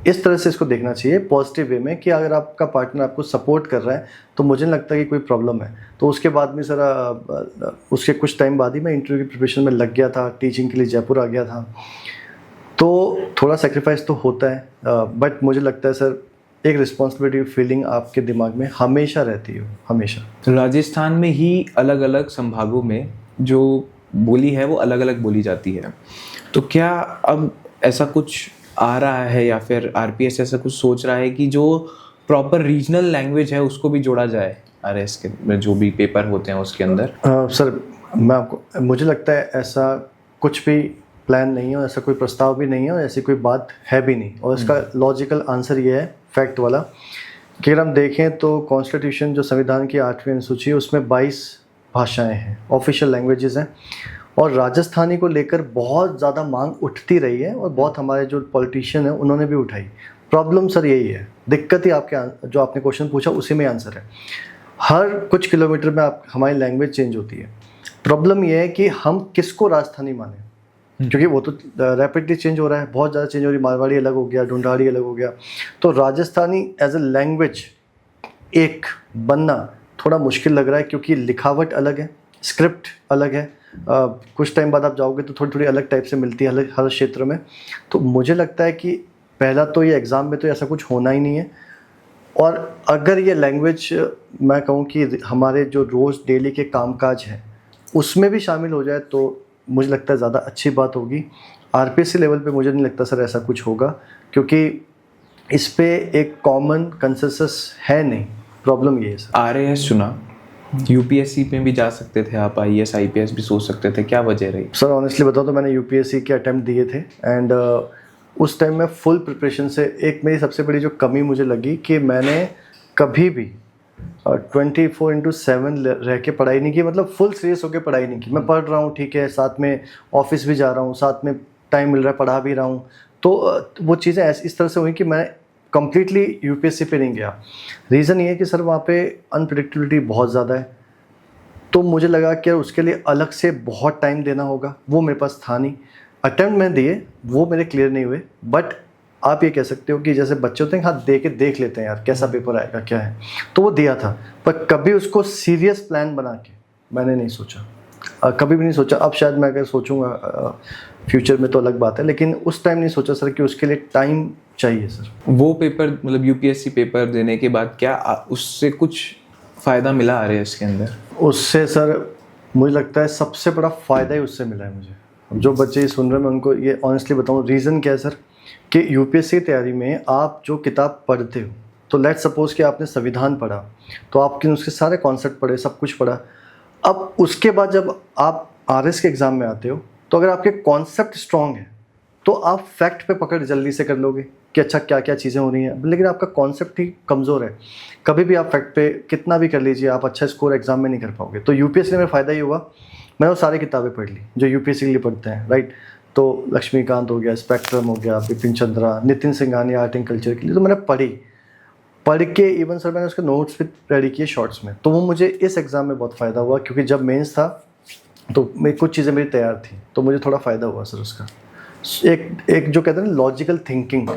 इस तरह से इसको देखना चाहिए पॉजिटिव वे में कि अगर आपका पार्टनर आपको सपोर्ट कर रहा है तो मुझे नहीं लगता कि कोई प्रॉब्लम है। तो उसके बाद में सर उसके कुछ टाइम बाद ही मैं इंटरव्यू की प्रिपरेशन में लग गया था, टीचिंग के लिए जयपुर आ गया था। तो थोड़ा सेक्रीफाइस तो होता है, बट मुझे लगता है सर एक रिस्पॉन्सिबिलिटी फीलिंग आपके दिमाग में हमेशा रहती है, हमेशा। राजस्थान में ही अलग अलग संभागों में जो बोली है वो अलग अलग बोली जाती है, तो क्या अब ऐसा कुछ आ रहा है या फिर आरपीएस ऐसा कुछ सोच रहा है कि जो प्रॉपर रीजनल लैंग्वेज है उसको भी जोड़ा जाए आरएस के जो भी पेपर होते हैं उसके अंदर? सर मैं आपको, मुझे लगता है ऐसा कुछ भी प्लान नहीं है, ऐसा कोई प्रस्ताव भी नहीं है और ऐसी कोई बात है भी नहीं। और इसका लॉजिकल आंसर ये है, फैक्ट वाला, कि अगर हम देखें तो कॉन्स्टिट्यूशन जो संविधान की 8वीं अनुसूची है उसमें 22 भाषाएं हैं, ऑफिशियल लैंग्वेजेस हैं। और राजस्थानी को लेकर बहुत ज़्यादा मांग उठती रही है और बहुत हमारे जो पॉलिटिशियन हैं उन्होंने भी उठाई। प्रॉब्लम सर यही है, दिक्कत ही आपके जो आपने क्वेश्चन पूछा उसी में आंसर है। हर कुछ किलोमीटर में हमारी लैंग्वेज चेंज होती है। प्रॉब्लम यह है कि हम किसको राजस्थानी माने, क्योंकि वो तो रैपिडली चेंज हो रहा है, बहुत ज़्यादा चेंज हो रही है। मारवाड़ी अलग हो गया, ढूंढाड़ी अलग हो गया, तो राजस्थानी एज ए लैंग्वेज एक बनना थोड़ा मुश्किल लग रहा है, क्योंकि लिखावट अलग है, स्क्रिप्ट अलग है। कुछ टाइम बाद आप जाओगे तो थोड़ी थोड़ी अलग टाइप से मिलती है हर क्षेत्र में। तो मुझे लगता है कि पहला तो ये एग्ज़ाम में तो ऐसा कुछ होना ही नहीं है। और अगर ये लैंग्वेज मैं कहूँ कि हमारे जो रोज़ डेली के कामकाज हैं उसमें भी शामिल हो जाए तो मुझे लगता है ज़्यादा अच्छी बात होगी। आरपीएससी लेवल पे मुझे नहीं लगता सर ऐसा कुछ होगा, क्योंकि इस पे एक कॉमन कंसेंसस है नहीं। प्रॉब्लम ये है सर। आरएएस चुना, यूपीएससी में भी जा सकते थे आप, आईएएस आईपीएस भी सोच सकते थे, क्या वजह रही? सर ऑनेस्टली बताओ तो मैंने यूपीएससी के अटैम्प्ट दिए थे एंड उस टाइम में फुल प्रिपरेशन से, एक मेरी सबसे बड़ी जो कमी मुझे लगी कि मैंने कभी भी 24/7 रह के पढ़ाई नहीं की। मतलब फुल सीरियस होकर पढ़ाई नहीं की। मैं पढ़ रहा हूँ, ठीक है, साथ में ऑफिस भी जा रहा हूँ, साथ में टाइम मिल रहा है, पढ़ा भी रहा हूँ। तो वो चीज़ें इस तरह से हुई कि मैं कम्प्लीटली यूपीएससी पे नहीं गया। रीज़न ये है कि सर वहाँ पे अनप्रेडिक्टेबिलिटी बहुत ज़्यादा है। तो मुझे लगा कि उसके लिए अलग से बहुत टाइम देना होगा, वो मेरे पास था नहीं। अटैम्प्ट मैंने दिए, वो मेरे क्लियर नहीं हुए। बट आप ये कह सकते हो कि जैसे बच्चे होते हैं, हाँ दे के देख लेते हैं यार कैसा पेपर आएगा क्या है, तो वो दिया था। पर कभी उसको सीरियस प्लान बना के मैंने नहीं सोचा, कभी भी नहीं सोचा। अब शायद मैं अगर सोचूंगा फ्यूचर में तो अलग बात है, लेकिन उस टाइम नहीं सोचा सर कि उसके लिए टाइम चाहिए सर। वो पेपर मतलब यूपीएससी पेपर देने के बाद क्या उससे कुछ फ़ायदा मिला आरएएस के अंदर? उससे सर मुझे लगता है सबसे बड़ा फ़ायदा ही उससे मिला है मुझे। जो बच्चे ये सुन रहे हैं मैं उनको ये ऑनेस्टली बताऊँ, रीज़न क्या है सर कि यूपीएससी की तैयारी में आप जो किताब पढ़ते हो, तो लेट्स सपोज़ कि आपने संविधान पढ़ा, तो आपके उसके सारे कॉन्सेप्ट पढ़े, सब कुछ पढ़ा। अब उसके बाद जब आप आरएस के एग्ज़ाम में आते हो तो अगर आपके कॉन्सेप्ट स्ट्रॉन्ग है तो आप फैक्ट पे पकड़ जल्दी से कर लोगे कि अच्छा क्या क्या चीज़ें हो रही हैं। लेकिन आपका कॉन्सेप्ट ही कमज़ोर है, कभी भी आप फैक्ट पे कितना भी कर लीजिए, आप अच्छा स्कोर एग्जाम में नहीं कर पाओगे। तो यूपीएससी में फ़ायदा ये हुआ, मैंने वो सारी किताबें पढ़ ली जो यूपीएससी के लिए पढ़ते हैं, राइट। तो लक्ष्मीकांत हो गया, स्पेक्ट्रम हो गया, Bipin Chandra, Nitin Singhania art and culture के लिए, तो मैंने पढ़ के इवन सर मैंने उसके नोट्स भी रेडी किए शॉर्ट्स में। तो वो मुझे इस एग्ज़ाम में बहुत फ़ायदा हुआ, क्योंकि जब मेंस था तो मेरी कुछ चीज़ें मेरी तैयार थी, तो मुझे थोड़ा फ़ायदा हुआ सर उसका। एक जो कहते हैं ना लॉजिकल थिंकिंग,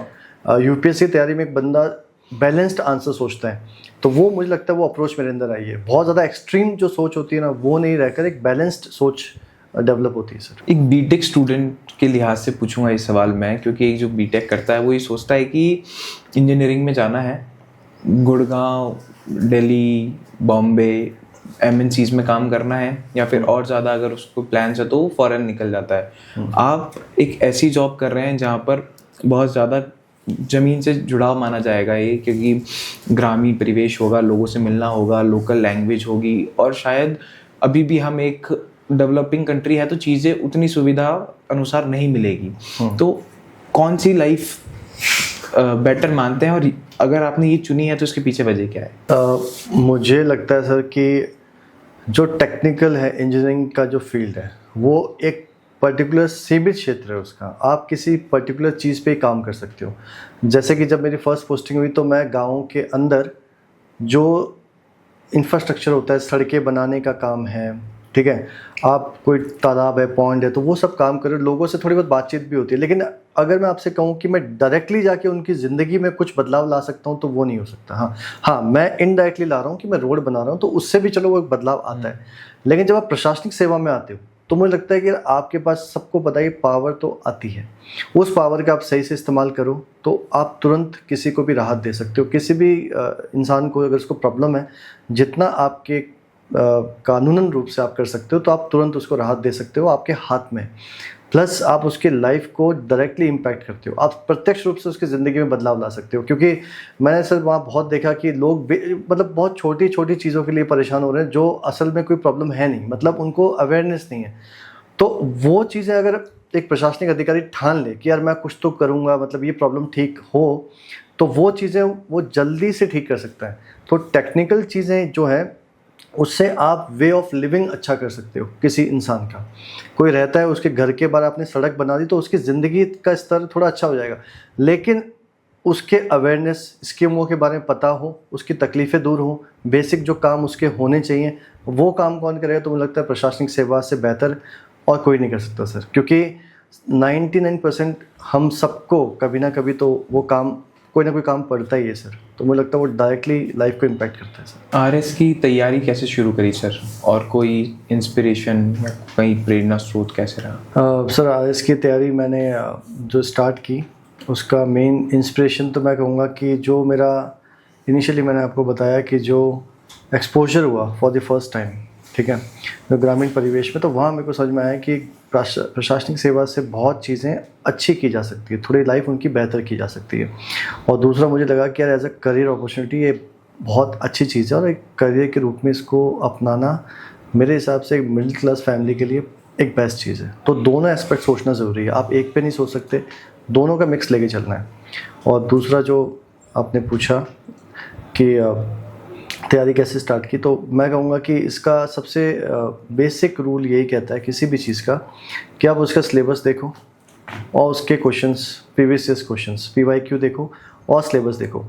यूपीएससी तैयारी में एक बंदा बैलेंस्ड आंसर सोचता है, तो वो मुझे लगता है वो अप्रोच मेरे अंदर आई है। बहुत ज़्यादा एक्सट्रीम जो सोच होती है ना, वो नहीं रहकर एक बैलेंस्ड सोच डेवलप होती है सर। एक बीटेक स्टूडेंट के लिहाज से पूछूंगा ये सवाल मैं, क्योंकि एक जो बीटेक करता है वो ये सोचता है कि इंजीनियरिंग में जाना है, गुड़गांव, दिल्ली, बॉम्बे, एमएनसीज में काम करना है, या फिर और ज़्यादा अगर उसको प्लान्स है तो वो फॉरेन निकल जाता है। आप एक ऐसी जॉब कर रहे हैं जहाँ पर बहुत ज़्यादा ज़मीन से जुड़ाव माना जाएगा ये, क्योंकि ग्रामीण परिवेश होगा, लोगों से मिलना होगा, लोकल लैंग्वेज होगी, और शायद अभी भी हम एक डेवलपिंग कंट्री है तो चीज़ें उतनी सुविधा अनुसार नहीं मिलेगी। तो कौन सी लाइफ बेटर मानते हैं, और अगर आपने ये चुनी है तो इसके पीछे वजह क्या है? मुझे लगता है सर कि जो टेक्निकल है, इंजीनियरिंग का जो फील्ड है, वो एक पर्टिकुलर सीमित क्षेत्र है उसका। आप किसी पर्टिकुलर चीज़ पे ही काम कर सकते हो। जैसे कि जब मेरी फर्स्ट पोस्टिंग हुई तो मैं गाँव के अंदर जो इंफ्रास्ट्रक्चर होता है, सड़कें बनाने का काम है, ठीक है, आप कोई तालाब है, पॉन्ड है, तो वो सब काम करो, लोगों से थोड़ी बहुत बातचीत भी होती है। लेकिन अगर मैं आपसे कहूँ कि मैं डायरेक्टली जाके उनकी ज़िंदगी में कुछ बदलाव ला सकता हूँ तो वो नहीं हो सकता। हाँ, मैं इनडायरेक्टली ला रहा हूँ कि मैं रोड बना रहा हूँ, तो उससे भी चलो वो एक बदलाव आता है। लेकिन जब आप प्रशासनिक सेवा में आते हो तो मुझे लगता है कि आपके पास, सबको पता है, पावर तो आती है, उस पावर का आप सही से इस्तेमाल करो तो आप तुरंत किसी को भी राहत दे सकते हो। किसी भी इंसान को अगर उसको प्रॉब्लम है, जितना आपके कानूनन रूप से आप कर सकते हो तो आप तुरंत उसको राहत दे सकते हो, आपके हाथ में। प्लस आप उसके लाइफ को डायरेक्टली इम्पैक्ट करते हो, आप प्रत्यक्ष रूप से उसकी ज़िंदगी में बदलाव ला सकते हो। क्योंकि मैंने सर वहाँ बहुत देखा कि लोग मतलब बहुत छोटी छोटी चीज़ों के लिए परेशान हो रहे हैं, जो असल में कोई प्रॉब्लम है नहीं, मतलब उनको अवेयरनेस नहीं है। तो वो चीज़ें अगर एक प्रशासनिक अधिकारी ठान ले कि यार मैं कुछ तो करूँगा, मतलब ये प्रॉब्लम ठीक हो, तो वो चीज़ें वो जल्दी से ठीक कर सकता है। तो टेक्निकल चीज़ें जो है, उससे आप वे ऑफ लिविंग अच्छा कर सकते हो किसी इंसान का। कोई रहता है, उसके घर के बाहर आपने सड़क बना दी तो उसकी ज़िंदगी का स्तर थोड़ा अच्छा हो जाएगा। लेकिन उसके अवेयरनेस, स्कीमों के बारे में पता हो, उसकी तकलीफ़ें दूर हो, बेसिक जो काम उसके होने चाहिए वो काम कौन करेगा? तो मुझे लगता है प्रशासनिक सेवा से बेहतर और कोई नहीं कर सकता सर। क्योंकि 99% हम सबको कभी ना कभी तो वो काम, कोई ना कोई काम पड़ता ही है सर। तो मुझे लगता है वो डायरेक्टली लाइफ को इम्पैक्ट करता है सर। आरएस की तैयारी कैसे शुरू करी सर, और कोई इंस्पिरेशन या कहीं प्रेरणा स्रोत कैसे रहा? सर आरएस की तैयारी मैंने जो स्टार्ट की, उसका मेन इंस्पिरेशन तो मैं कहूँगा कि जो मेरा इनिशियली मैंने आपको बताया कि जो एक्सपोजर हुआ फॉर द फर्स्ट टाइम, ठीक है, जो ग्रामीण परिवेश में, तो वहाँ मेरे को समझ में आया कि प्रशासनिक सेवा से बहुत चीज़ें अच्छी की जा सकती है, थोड़ी लाइफ उनकी बेहतर की जा सकती है। और दूसरा मुझे लगा कि यार एज अ करियर अपॉर्चुनिटी ये बहुत अच्छी चीज़ है, और एक करियर के रूप में इसको अपनाना मेरे हिसाब से एक मिडिल क्लास फैमिली के लिए एक बेस्ट चीज़ है। तो दोनों एस्पेक्ट सोचना ज़रूरी है, आप एक पे नहीं सोच सकते, दोनों का मिक्स लेके चलना है। और दूसरा जो आपने पूछा कि तैयारी कैसे स्टार्ट की, तो मैं कहूँगा कि इसका सबसे बेसिक रूल यही कहता है किसी भी चीज़ का, कि आप उसका सिलेबस देखो और उसके questions, previous years questions, PYQ देखो और सिलेबस देखो।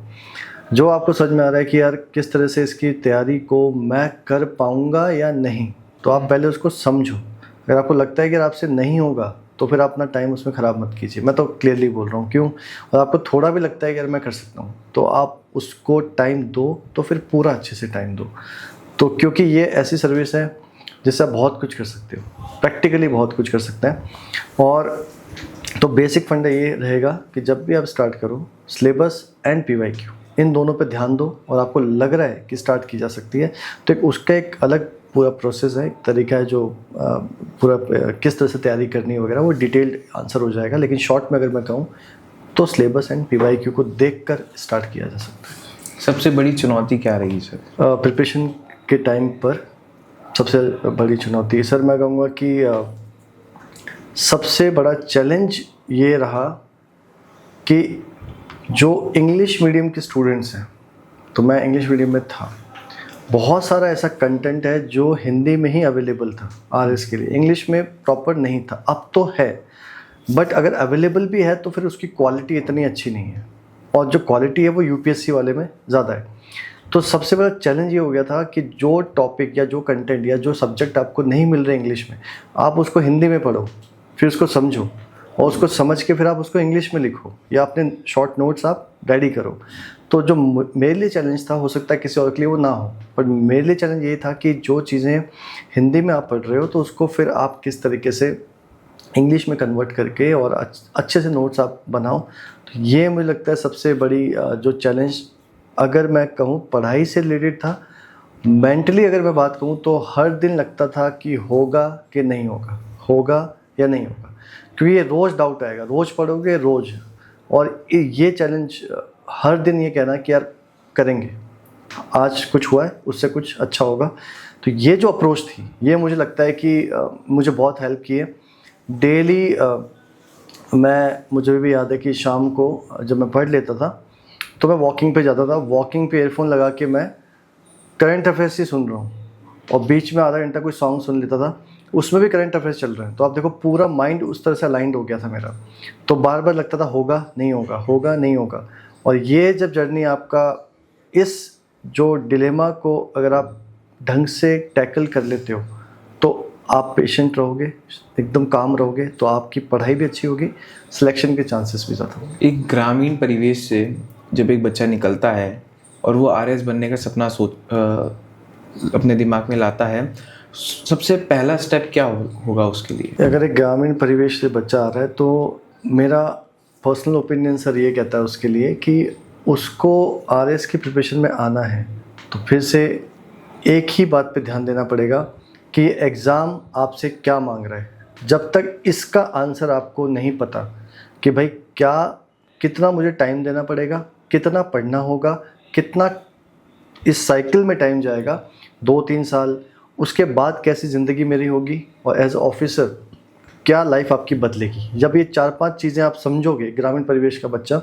जो आपको समझ में आ रहा है कि यार किस तरह से इसकी तैयारी को मैं कर पाऊँगा या नहीं, तो आप पहले उसको समझो। अगर आपको लगता है कि आपसे नहीं होगा तो फिर अपना टाइम उसमें ख़राब मत कीजिए। मैं तो क्लियरली बोल रहा हूँ, क्यों? और आपको थोड़ा भी लगता है कि यार मैं कर सकता हूँ, तो आप उसको टाइम दो, तो फिर पूरा अच्छे से टाइम दो। तो क्योंकि ये ऐसी सर्विस है जिससे आप बहुत कुछ कर सकते हो, प्रैक्टिकली बहुत कुछ कर सकते हैं। और तो बेसिक फंडा ये रहेगा कि जब भी आप स्टार्ट करो, सिलेबस एंड PYQ इन दोनों पे ध्यान दो, और आपको लग रहा है कि स्टार्ट की जा सकती है, तो उसका एक अलग पूरा प्रोसेस है, एक तरीका है, जो पूरा किस तरह से तैयारी करनी है वगैरह, वो डिटेल्ड आंसर हो जाएगा। लेकिन शॉर्ट में अगर मैं कहूँ तो सिलेबस एंड PYQ को देखकर स्टार्ट किया जा सकता है। सबसे बड़ी चुनौती क्या रही सर? प्रिपरेशन के टाइम पर सबसे बड़ी चुनौती सर, मैं कहूँगा कि सबसे बड़ा चैलेंज ये रहा कि जो इंग्लिश मीडियम के स्टूडेंट्स हैं, तो मैं इंग्लिश मीडियम में था, बहुत सारा ऐसा कंटेंट है जो हिंदी में ही अवेलेबल था आरएस के लिए, इंग्लिश में प्रॉपर नहीं था। अब तो है, बट अगर अवेलेबल भी है तो फिर उसकी क्वालिटी इतनी अच्छी नहीं है, और जो क्वालिटी है वो UPSC वाले में ज़्यादा है। तो सबसे बड़ा चैलेंज ये हो गया था कि जो टॉपिक या जो कंटेंट या जो सब्जेक्ट आपको नहीं मिल रहे इंग्लिश में, आप उसको हिंदी में पढ़ो, फिर उसको समझो, और उसको समझ के फिर आप उसको इंग्लिश में लिखो, या अपने शॉर्ट नोट्स आप रेडी करो। तो जो मेरे लिए चैलेंज था, हो सकता है किसी और के लिए वो ना हो, पर मेरे लिए चैलेंज ये था कि जो चीज़ें हिंदी में आप पढ़ रहे हो, तो उसको फिर आप किस तरीके से इंग्लिश में कन्वर्ट करके और अच्छे से नोट्स आप बनाओ। तो ये मुझे लगता है सबसे बड़ी जो चैलेंज, अगर मैं कहूँ पढ़ाई से रिलेटेड था। मेंटली अगर मैं बात कहूँ तो हर दिन लगता था कि होगा कि नहीं होगा, होगा या नहीं होगा, क्योंकि ये रोज़ डाउट आएगा, रोज़ पढ़ोगे रोज़, और ये चैलेंज हर दिन ये कहना कि यार करेंगे, आज कुछ हुआ है उससे कुछ अच्छा होगा। तो ये जो अप्रोच थी, ये मुझे लगता है कि मुझे बहुत हेल्प की है। डेली मुझे भी याद है कि शाम को जब मैं पढ़ लेता था तो मैं वॉकिंग पे जाता था, वॉकिंग पे ईयरफोन लगा के मैं करंट अफेयर्स ही सुन रहा हूँ, और बीच में आधा घंटा कोई सॉन्ग सुन लेता था, उसमें भी करंट अफेयर्स चल रहे हैं। तो आप देखो पूरा माइंड उस तरह से अलाइंड हो गया था मेरा। तो बार बार लगता था होगा नहीं होगा, होगा नहीं होगा। और ये जब जर्नी आपका इस जो डिलेमा को अगर आप ढंग से टैकल कर लेते हो तो आप पेशेंट रहोगे, एकदम काम रहोगे, तो आपकी पढ़ाई भी अच्छी होगी, सिलेक्शन के चांसेस भी ज़्यादा होंगे। एक ग्रामीण परिवेश से जब एक बच्चा निकलता है और वो आरएस बनने का सपना अपने दिमाग में लाता है, सबसे पहला स्टेप क्या होगा उसके लिए? अगर एक ग्रामीण परिवेश से बच्चा आ रहा है तो मेरा पर्सनल ओपिनियन सर ये कहता है उसके लिए कि उसको आरएस की प्रिपरेशन में आना है तो फिर से एक ही बात पे ध्यान देना पड़ेगा कि एग्ज़ाम आपसे क्या मांग रहा है। जब तक इसका आंसर आपको नहीं पता कि भाई कितना मुझे टाइम देना पड़ेगा, कितना पढ़ना होगा, कितना इस साइकिल में टाइम जाएगा, 2-3 साल, उसके बाद कैसी ज़िंदगी मेरी होगी और एज ऑफिसर क्या लाइफ आपकी बदलेगी। जब ये 4-5 चीज़ें आप समझोगे ग्रामीण परिवेश का बच्चा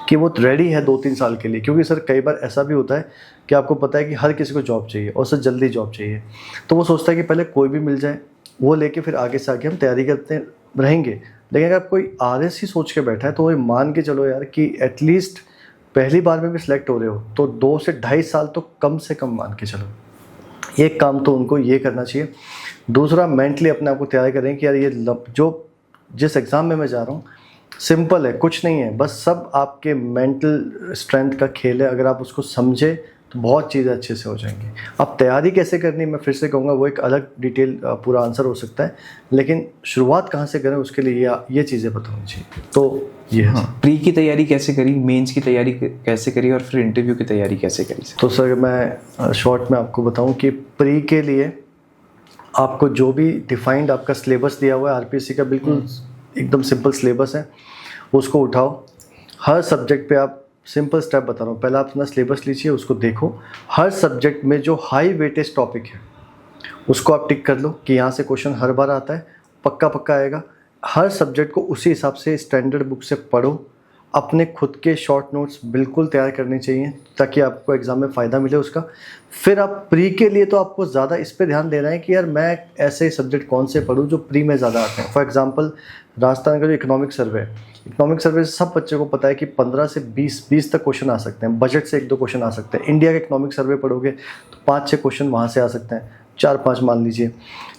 कि वो रेडी है 2-3 साल के लिए, क्योंकि सर कई बार ऐसा भी होता है कि आपको पता है कि हर किसी को जॉब चाहिए और सर जल्दी जॉब चाहिए, तो वो सोचता है कि पहले कोई भी मिल जाए, वो लेके फिर आगे से आगे हम तैयारी करते रहेंगे। लेकिन अगर कोई आरएस ही सोच के बैठा है तो वो मान के चलो यार कि एटलीस्ट पहली बार में भी सिलेक्ट हो रहे हो तो 2 से 2.5 साल तो कम से कम मान के चलो। एक काम तो उनको ये करना चाहिए। दूसरा, मेंटली अपने आप को तैयार करें कि यार ये जिस एग्ज़ाम में मैं जा रहा हूँ सिंपल है, कुछ नहीं है, बस सब आपके मेंटल स्ट्रेंथ का खेल है। अगर आप उसको समझे तो बहुत चीज़ें अच्छे से हो जाएंगी। अब तैयारी कैसे करनी, मैं फिर से कहूँगा वो एक अलग डिटेल पूरा आंसर हो सकता है, लेकिन शुरुआत कहाँ से करें उसके लिए ये चीज़ें पता होनी चाहिए। तो ये है। प्री की तैयारी कैसे करी, मेंस की तैयारी कैसे करी और फिर इंटरव्यू की तैयारी कैसे करी? तो सर मैं शॉर्ट में आपको बताऊँ कि प्री के लिए आपको जो भी डिफाइंड आपका सिलेबस दिया हुआ है आरपीएससी का, बिल्कुल एकदम सिंपल सिलेबस है, उसको उठाओ। हर सब्जेक्ट पे आप सिंपल स्टेप बता रहा हूँ, पहले आप अपना सिलेबस लीजिए, उसको देखो, हर सब्जेक्ट में जो हाई वेटेज टॉपिक है उसको आप टिक कर लो कि यहाँ से क्वेश्चन हर बार आता है, पक्का आएगा। हर सब्जेक्ट को उसी हिसाब से स्टैंडर्ड बुक से पढ़ो। अपने खुद के शॉर्ट नोट्स बिल्कुल तैयार करने चाहिए ताकि आपको एग्ज़ाम में फ़ायदा मिले उसका। फिर आप प्री के लिए तो आपको ज़्यादा इस पे ध्यान देना है कि यार मैं ऐसे सब्जेक्ट कौन से पढूं जो प्री में ज़्यादा आते हैं। फॉर एग्जांपल राजस्थान का जो इकोनॉमिक सर्वे सब बच्चे को पता है कि 15 से 20 तक क्वेश्चन आ सकते हैं, बजट से 1-2 क्वेश्चन आ सकते हैं। इंडिया का इकोनॉमिक सर्वे पढ़ोगे तो 5-6 क्वेश्चन वहाँ से आ सकते हैं, 4-5 मान लीजिए।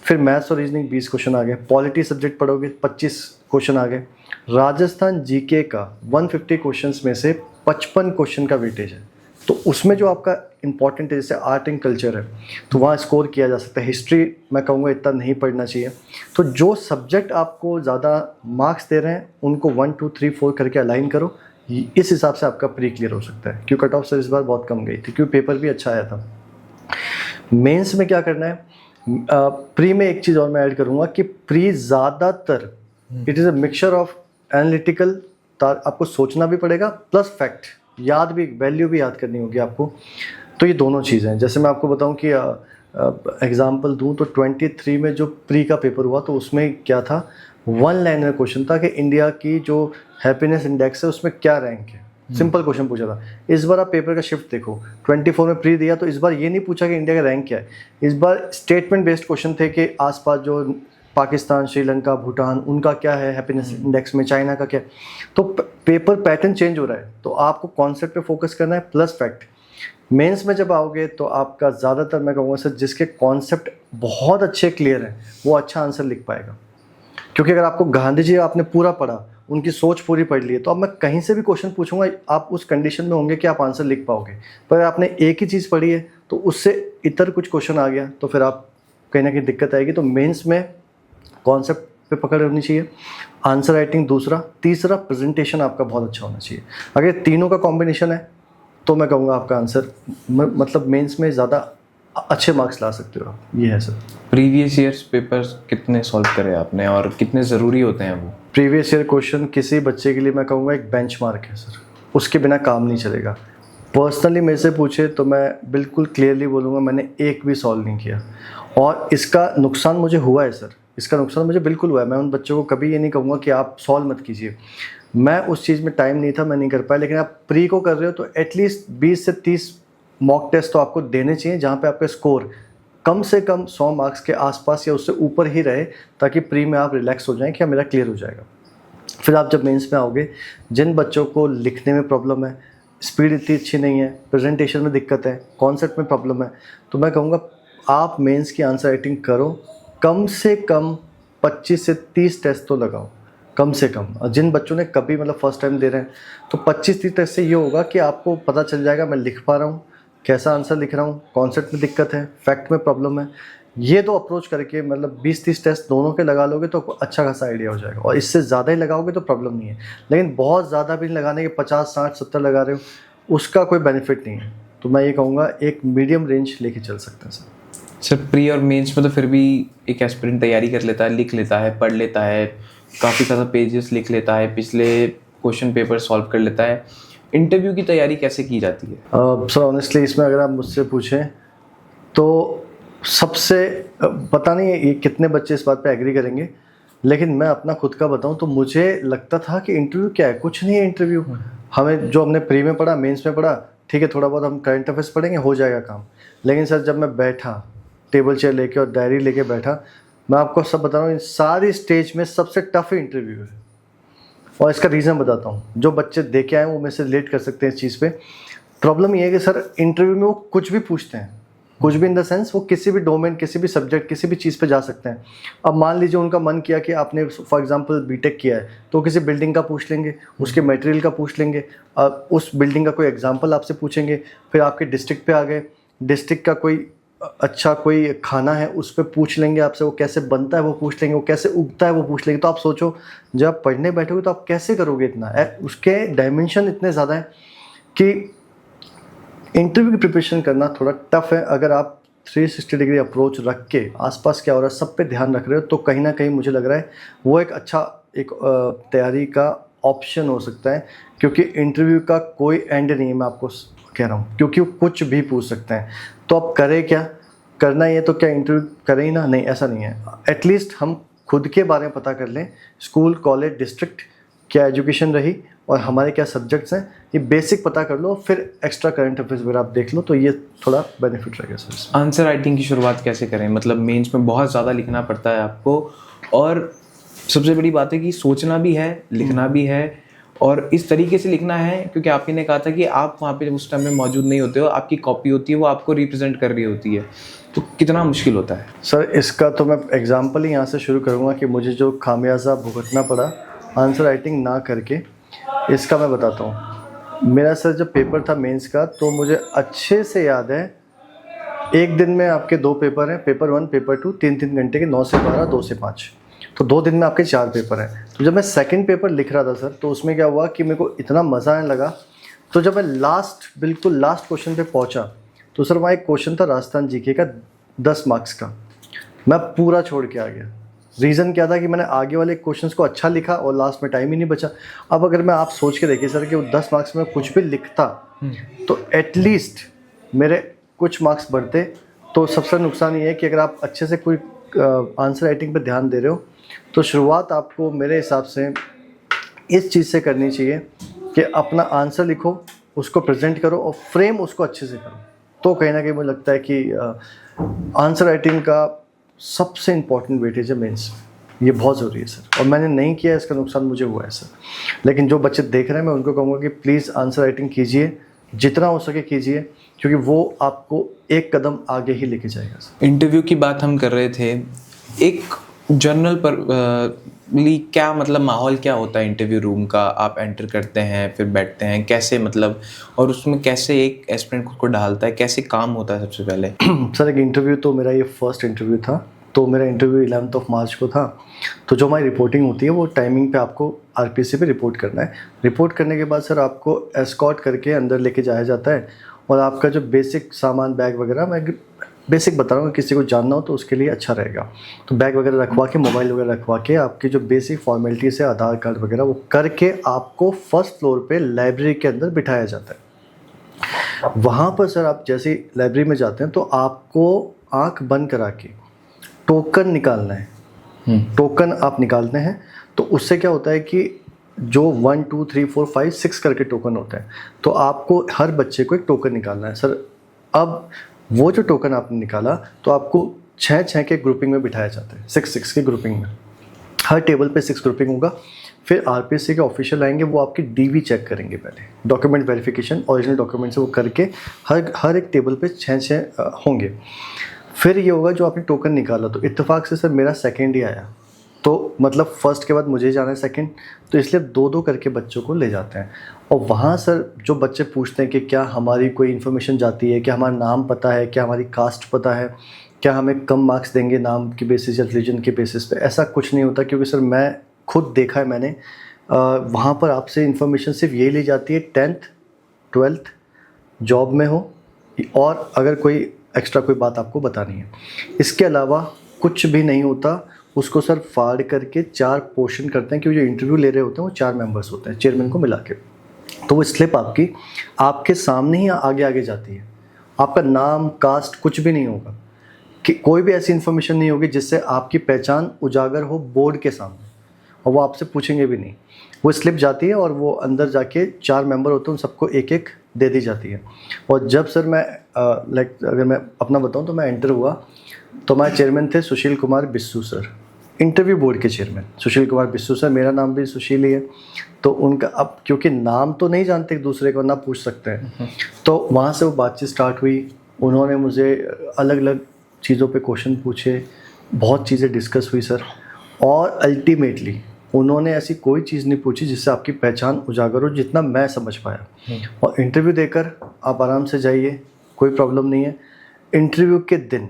फिर मैथ्स और रीजनिंग 20 क्वेश्चन आ गए, पॉलिटी सब्जेक्ट पढ़ोगे 25 क्वेश्चन आ गए। राजस्थान जीके का 150 क्वेश्चंस में से 55 क्वेश्चन का वेटेज है, तो उसमें जो आपका इंपॉर्टेंट है जैसे आर्ट एंड कल्चर है तो वहाँ स्कोर किया जा सकता है। हिस्ट्री मैं कहूँगा इतना नहीं पढ़ना चाहिए। तो जो सब्जेक्ट आपको ज़्यादा मार्क्स दे रहे हैं उनको 1, 2, 3, 4 करके अलाइन करो, इस हिसाब से आपका प्री क्लियर हो सकता है। क्यों कट ऑफ सर इस बार बहुत कम गई थी, क्योंकि पेपर भी अच्छा आया था। मेंस में क्या करना है, प्री में एक चीज़ और मैं ऐड करूँगा कि प्री ज़्यादातर it is a mixture of analytical, आपको सोचना भी पड़ेगा प्लस फैक्ट, याद भी, वैल्यू भी याद करनी होगी आपको। तो ये दोनों चीज़ें हैं। जैसे मैं आपको बताऊं कि एग्जांपल दूं तो 23 में जो प्री का पेपर हुआ तो उसमें क्या था, 1 लाइनर क्वेश्चन था कि इंडिया की जो हैप्पीनेस इंडेक्स है उसमें क्या रैंक है। सिंपल क्वेश्चन पूछा था। इस बार आप पेपर का शिफ्ट देखो, 24 में प्री दिया तो इस बार ये नहीं पूछा कि इंडिया का रैंक क्या है, इस बार स्टेटमेंट बेस्ड क्वेश्चन थे कि आसपास जो पाकिस्तान, श्रीलंका, भूटान, उनका क्या है हैप्पीनेस इंडेक्स में, चाइना का क्या है। तो पेपर पैटर्न चेंज हो रहा है, तो आपको कॉन्सेप्ट पे फोकस करना है प्लस फैक्ट। मेंस में जब आओगे तो आपका ज़्यादातर मैं कहूँगा सर जिसके कॉन्सेप्ट बहुत अच्छे क्लियर हैं वो अच्छा आंसर लिख पाएगा। क्योंकि अगर आपको गांधी जी आपने पूरा पढ़ा, उनकी सोच पूरी पढ़ ली है, तो अब मैं कहीं से भी क्वेश्चन पूछूंगा आप उस कंडीशन में होंगे कि आप आंसर लिख पाओगे। पर आपने एक ही चीज़ पढ़ी है तो उससे इतर कुछ क्वेश्चन आ गया तो फिर आप कहीं ना कहीं दिक्कत आएगी। तो मेंस में कॉन्सेप्ट पे पकड़ होनी चाहिए, आंसर राइटिंग दूसरा, तीसरा प्रेजेंटेशन आपका बहुत अच्छा होना चाहिए। अगर तीनों का कॉम्बिनेशन है तो मैं कहूँगा आपका आंसर मतलब मेंस में ज़्यादा अच्छे मार्क्स ला सकते हो आप। ये है सर। प्रीवियस ईयर्स पेपर्स कितने सॉल्व करे आपने और कितने ज़रूरी होते हैं वो? प्रीवियस ईयर क्वेश्चन किसी बच्चे के लिए मैं कहूँगा एक बेंचमार्क है सर, उसके बिना काम नहीं चलेगा। पर्सनली मेरे से पूछे तो मैं बिल्कुल क्लियरली बोलूँगा मैंने एक भी सॉल्व नहीं किया और इसका नुकसान मुझे हुआ है सर। इसका नुकसान मुझे बिल्कुल हुआ है। मैं उन बच्चों को कभी ये नहीं कहूँगा कि आप सॉल्व मत कीजिए, मैं उस चीज़ में टाइम नहीं था, मैं नहीं कर पाया। लेकिन आप प्री को कर रहे हो तो एटलीस्ट 20 से 30 मॉक टेस्ट तो आपको देने चाहिए जहाँ पे आपका स्कोर कम से कम 100 मार्क्स के आसपास या उससे ऊपर ही रहे, ताकि प्री में आप रिलैक्स हो जाएं कि मेरा क्लियर हो जाएगा। फिर आप जब मेंस में आओगे, जिन बच्चों को लिखने में प्रॉब्लम है, स्पीड इतनी अच्छी नहीं है, प्रेजेंटेशन में दिक्कत है, कॉन्सेप्ट में प्रॉब्लम है, तो मैं कहूँगा आप मेंस की आंसर राइटिंग करो, कम से कम 25 से 30 टेस्ट तो लगाओ कम से कम। और जिन बच्चों ने कभी मतलब फर्स्ट टाइम दे रहे हैं तो 25-30 टेस्ट से ये होगा कि आपको पता चल जाएगा मैं लिख पा रहा हूँ, कैसा आंसर लिख रहा हूँ, कॉन्सेप्ट में दिक्कत है, फैक्ट में प्रॉब्लम है। ये तो अप्रोच करके मतलब 20-30 टेस्ट दोनों के लगा लोगे तो अच्छा खासा आइडिया हो जाएगा। और इससे ज़्यादा ही लगाओगे तो प्रॉब्लम नहीं है, लेकिन बहुत ज़्यादा भी नहीं लगाने के 50, 60, 70 लगा रहे हो, उसका कोई बेनिफिट नहीं है। तो मैं ये कहूँगा एक मीडियम रेंज लेके चल सकते हैं सर। प्री और मेंस में तो फिर भी एक एस्पिरेंट तैयारी कर लेता है, लिख लेता है, पढ़ लेता है, काफ़ी ज़्यादा पेजेस लिख लेता है, पिछले क्वेश्चन पेपर सॉल्व कर लेता है। इंटरव्यू की तैयारी कैसे की जाती है? सर ऑनेस्टली इसमें अगर आप मुझसे पूछें तो सबसे पता नहीं ये कितने बच्चे इस बात पे एग्री करेंगे, लेकिन मैं अपना खुद का बताऊं तो मुझे लगता था कि इंटरव्यू क्या है, कुछ नहीं है इंटरव्यू। हमें जो हमने प्री में पढ़ा, मेंस में पढ़ा, ठीक है, थोड़ा बहुत हम करंट अफेयर्स पढ़ेंगे, हो जाएगा काम। लेकिन सर जब मैं बैठा टेबल चेयर लेके और डायरी लेके बैठा, मैं आपको सब बता रहा हूँ, इन सारी स्टेज में सबसे टफ इंटरव्यू है। और इसका रीज़न बताता हूँ, जो बच्चे देख के आए वो मेरे से रिलेट कर सकते हैं इस चीज़ पे। प्रॉब्लम ये है कि सर इंटरव्यू में वो कुछ भी पूछते हैं, कुछ भी इन द सेंस वो किसी भी डोमेन, किसी भी सब्जेक्ट, किसी भी चीज़ पे जा सकते हैं। अब मान लीजिए उनका मन किया कि आपने फॉर एग्जांपल बीटेक किया है, तो किसी बिल्डिंग का पूछ लेंगे, उसके मटेरियल का पूछ लेंगे, उस बिल्डिंग का कोई एग्जांपल आपसे पूछेंगे। फिर आपके डिस्ट्रिक्ट पे आ गए, डिस्ट्रिक्ट का कोई अच्छा कोई खाना है उस पर पूछ लेंगे आपसे, वो कैसे बनता है वो पूछ लेंगे, वो कैसे उगता है वो पूछ लेंगे। तो आप सोचो जब आप पढ़ने बैठोगे तो आप कैसे करोगे इतना, उसके डायमेंशन इतने ज़्यादा है कि इंटरव्यू की प्रिपरेशन करना थोड़ा टफ है। अगर आप 360 डिग्री अप्रोच रख के आसपास क्या हो रहा है सब पे ध्यान रख रहे हो, तो कहीं ना कहीं मुझे लग रहा है वो एक अच्छा एक तैयारी का ऑप्शन हो सकता है। क्योंकि इंटरव्यू का कोई एंड नहीं है, मैं आपको कह रहा हूँ, क्योंकि वो कुछ भी पूछ सकते हैं। तो आप करें क्या, करना ही है तो क्या इंटरव्यू करें ही ना? नहीं, ऐसा नहीं है। एटलीस्ट हम खुद के बारे में पता कर लें, स्कूल, कॉलेज, डिस्ट्रिक्ट क्या एजुकेशन रही और हमारे क्या सब्जेक्ट्स हैं, ये बेसिक पता कर लो, फिर एक्स्ट्रा करंट अफेयर्स वगैरह आप देख लो, तो ये थोड़ा बेनिफिट रहेगा सर। आंसर राइटिंग की शुरुआत कैसे करें? मतलब मेंस में बहुत ज़्यादा लिखना पड़ता है आपको, और सबसे बड़ी बात है कि सोचना भी है, लिखना भी है, और इस तरीके से लिखना है क्योंकि आप ही ने कहा था कि आप वहाँ पे उस टाइम में मौजूद नहीं होते हो, आपकी कॉपी होती है, वो आपको रिप्रेजेंट कर रही होती है। तो कितना मुश्किल होता है सर? इसका तो मैं एग्जांपल ही यहाँ से शुरू करूँगा कि मुझे जो खामियाजा भुगतना पड़ा आंसर राइटिंग ना करके, इसका मैं बताता हूँ। मेरा सर जब पेपर था मेंस का, तो मुझे अच्छे से याद है, एक दिन में आपके 2 पेपर हैं, पेपर 1, पेपर 2, 3-3 घंटे के, 9 से 12, 2 से 5, तो 2 दिन में आपके 4 पेपर हैं। तो जब मैं सेकंड पेपर लिख रहा था सर, तो उसमें क्या हुआ कि मेरे को इतना मज़ा आने लगा। तो जब मैं बिल्कुल लास्ट क्वेश्चन पे पहुंचा, तो सर वहाँ एक क्वेश्चन था राजस्थान जीके का 10 मार्क्स का, मैं पूरा छोड़ के आ गया। रीज़न क्या था कि मैंने आगे वाले क्वेश्चंस को अच्छा लिखा और लास्ट में टाइम ही नहीं बचा। अब अगर मैं आप सोच के देखिए सर कि वो 10 मार्क्स में कुछ भी लिखता तो एटलीस्ट मेरे कुछ मार्क्स बढ़ते। तो सबसे नुकसान ये है कि अगर आप अच्छे से कोई आंसर राइटिंग पे ध्यान दे रहे हो, तो शुरुआत आपको मेरे हिसाब से इस चीज़ से करनी चाहिए कि अपना आंसर लिखो, उसको प्रेजेंट करो और फ्रेम उसको अच्छे से करो। तो कहीं ना कहीं मुझे लगता है कि आंसर राइटिंग का सबसे इम्पॉर्टेंट वेटेज है मेंस, ये बहुत ज़रूरी है सर। और मैंने नहीं किया, इसका नुकसान मुझे हुआ है सर। लेकिन जो बच्चे देख रहे हैं, मैं उनको कहूँगा कि प्लीज़ आंसर राइटिंग कीजिए, जितना हो सके कीजिए, क्योंकि वो आपको एक कदम आगे ही लेके जाएगा सर। इंटरव्यू की बात हम कर रहे थे, एक जनरल पर क्या मतलब माहौल क्या होता है इंटरव्यू रूम का? आप एंटर करते हैं, फिर बैठते हैं, कैसे मतलब, और उसमें कैसे एक एस्पिरेंट खुद को ढालता है, कैसे काम होता है सबसे पहले? सर एक इंटरव्यू, तो मेरा ये फर्स्ट इंटरव्यू था। तो मेरा इंटरव्यू 11 मार्च को था। तो जो हमारी रिपोर्टिंग होती है वो टाइमिंग पे आपको आरपीसी पे रिपोर्ट करना है। रिपोर्ट करने के बाद सर आपको एस्कॉर्ट करके अंदर लेके जाया जाता है, और आपका जो बेसिक सामान, बैग वगैरह, मैं बेसिक बता रहा हूँ, किसी को जानना हो तो उसके लिए अच्छा रहेगा। तो बैग वगैरह रखवा के, मोबाइल वगैरह रखवा के, आपकी जो बेसिक फॉर्मेलिटीज़ है, आधार कार्ड वगैरह, वो करके आपको फर्स्ट फ्लोर पे लाइब्रेरी के अंदर बिठाया जाता है। वहाँ पर सर आप जैसे लाइब्रेरी में जाते हैं तो आपको आंख बंद करा के टोकन निकालना है। टोकन आप निकालते हैं तो उससे क्या होता है कि जो 1 2 3 4 5 6 करके टोकन होते हैं, तो आपको हर बच्चे को एक टोकन निकालना है सर। अब वो जो टोकन आपने निकाला तो आपको 6 के ग्रुपिंग में बिठाया जाता है, 6 के ग्रुपिंग में, हर टेबल पे 6 ग्रुपिंग होगा। फिर आरपीएससी के ऑफिशियल आएंगे, वो आपकी डीवी चेक करेंगे, पहले डॉक्यूमेंट वेरिफिकेशन ओरिजिनल डॉक्यूमेंट से वो करके हर एक टेबल पे 6 होंगे। फिर ये होगा जो आपने टोकन निकाला, तो इत्तेफाक से सर मेरा सेकंड ही आया, तो मतलब फर्स्ट के बाद मुझे जाना है सेकंड, तो इसलिए 2 करके बच्चों को ले जाते हैं। और वहाँ सर जो बच्चे पूछते हैं कि क्या हमारी कोई इन्फॉर्मेशन जाती है, क्या हमारा नाम पता है, क्या हमारी कास्ट पता है, क्या हमें कम मार्क्स देंगे नाम के बेसिस या रिलीजन के बेसिस पे, ऐसा कुछ नहीं होता। क्योंकि सर मैं खुद देखा है मैंने, वहाँ पर आपसे इन्फॉर्मेशन सिर्फ यही ली जाती है 10th 12th जॉब में हो, और अगर कोई एक्स्ट्रा कोई बात आपको बतानी है, इसके अलावा कुछ भी नहीं होता। उसको सर फाड़ करके 4 पोर्शन करते हैं, क्योंकि जो इंटरव्यू ले रहे होते हैं वो 4 मेंबर्स होते हैं चेयरमैन को मिला के। तो वो स्लिप आपके सामने ही आगे जाती है, आपका नाम कास्ट कुछ भी नहीं होगा, कि कोई भी ऐसी इन्फॉर्मेशन नहीं होगी जिससे आपकी पहचान उजागर हो बोर्ड के सामने, और वो आपसे पूछेंगे भी नहीं। वो स्लिप जाती है और वो अंदर जाके 4 मेंबर होते हैं, उन सबको एक दे दी जाती है। और जब सर मैं अगर मैं अपना बताऊं तो मैं एंटर हुआ तो हमारे चेयरमैन थे Sushil Kumar Bissu sir, interview board के चेयरमैन सुशील कुमार बिस्सू सर। मेरा नाम भी सुशील ही है, तो उनका अब क्योंकि नाम तो नहीं जानते एक दूसरे को, ना पूछ सकते हैं, तो वहाँ से वो बातचीत स्टार्ट हुई। उन्होंने मुझे अलग अलग चीज़ों पे क्वेश्चन पूछे, बहुत चीज़ें डिस्कस हुई सर, और अल्टीमेटली उन्होंने ऐसी कोई चीज़ नहीं पूछी जिससे आपकी पहचान उजागर हो, जितना मैं समझ पाया। और इंटरव्यू देकर आप आराम से जाइए, कोई प्रॉब्लम नहीं है। इंटरव्यू के दिन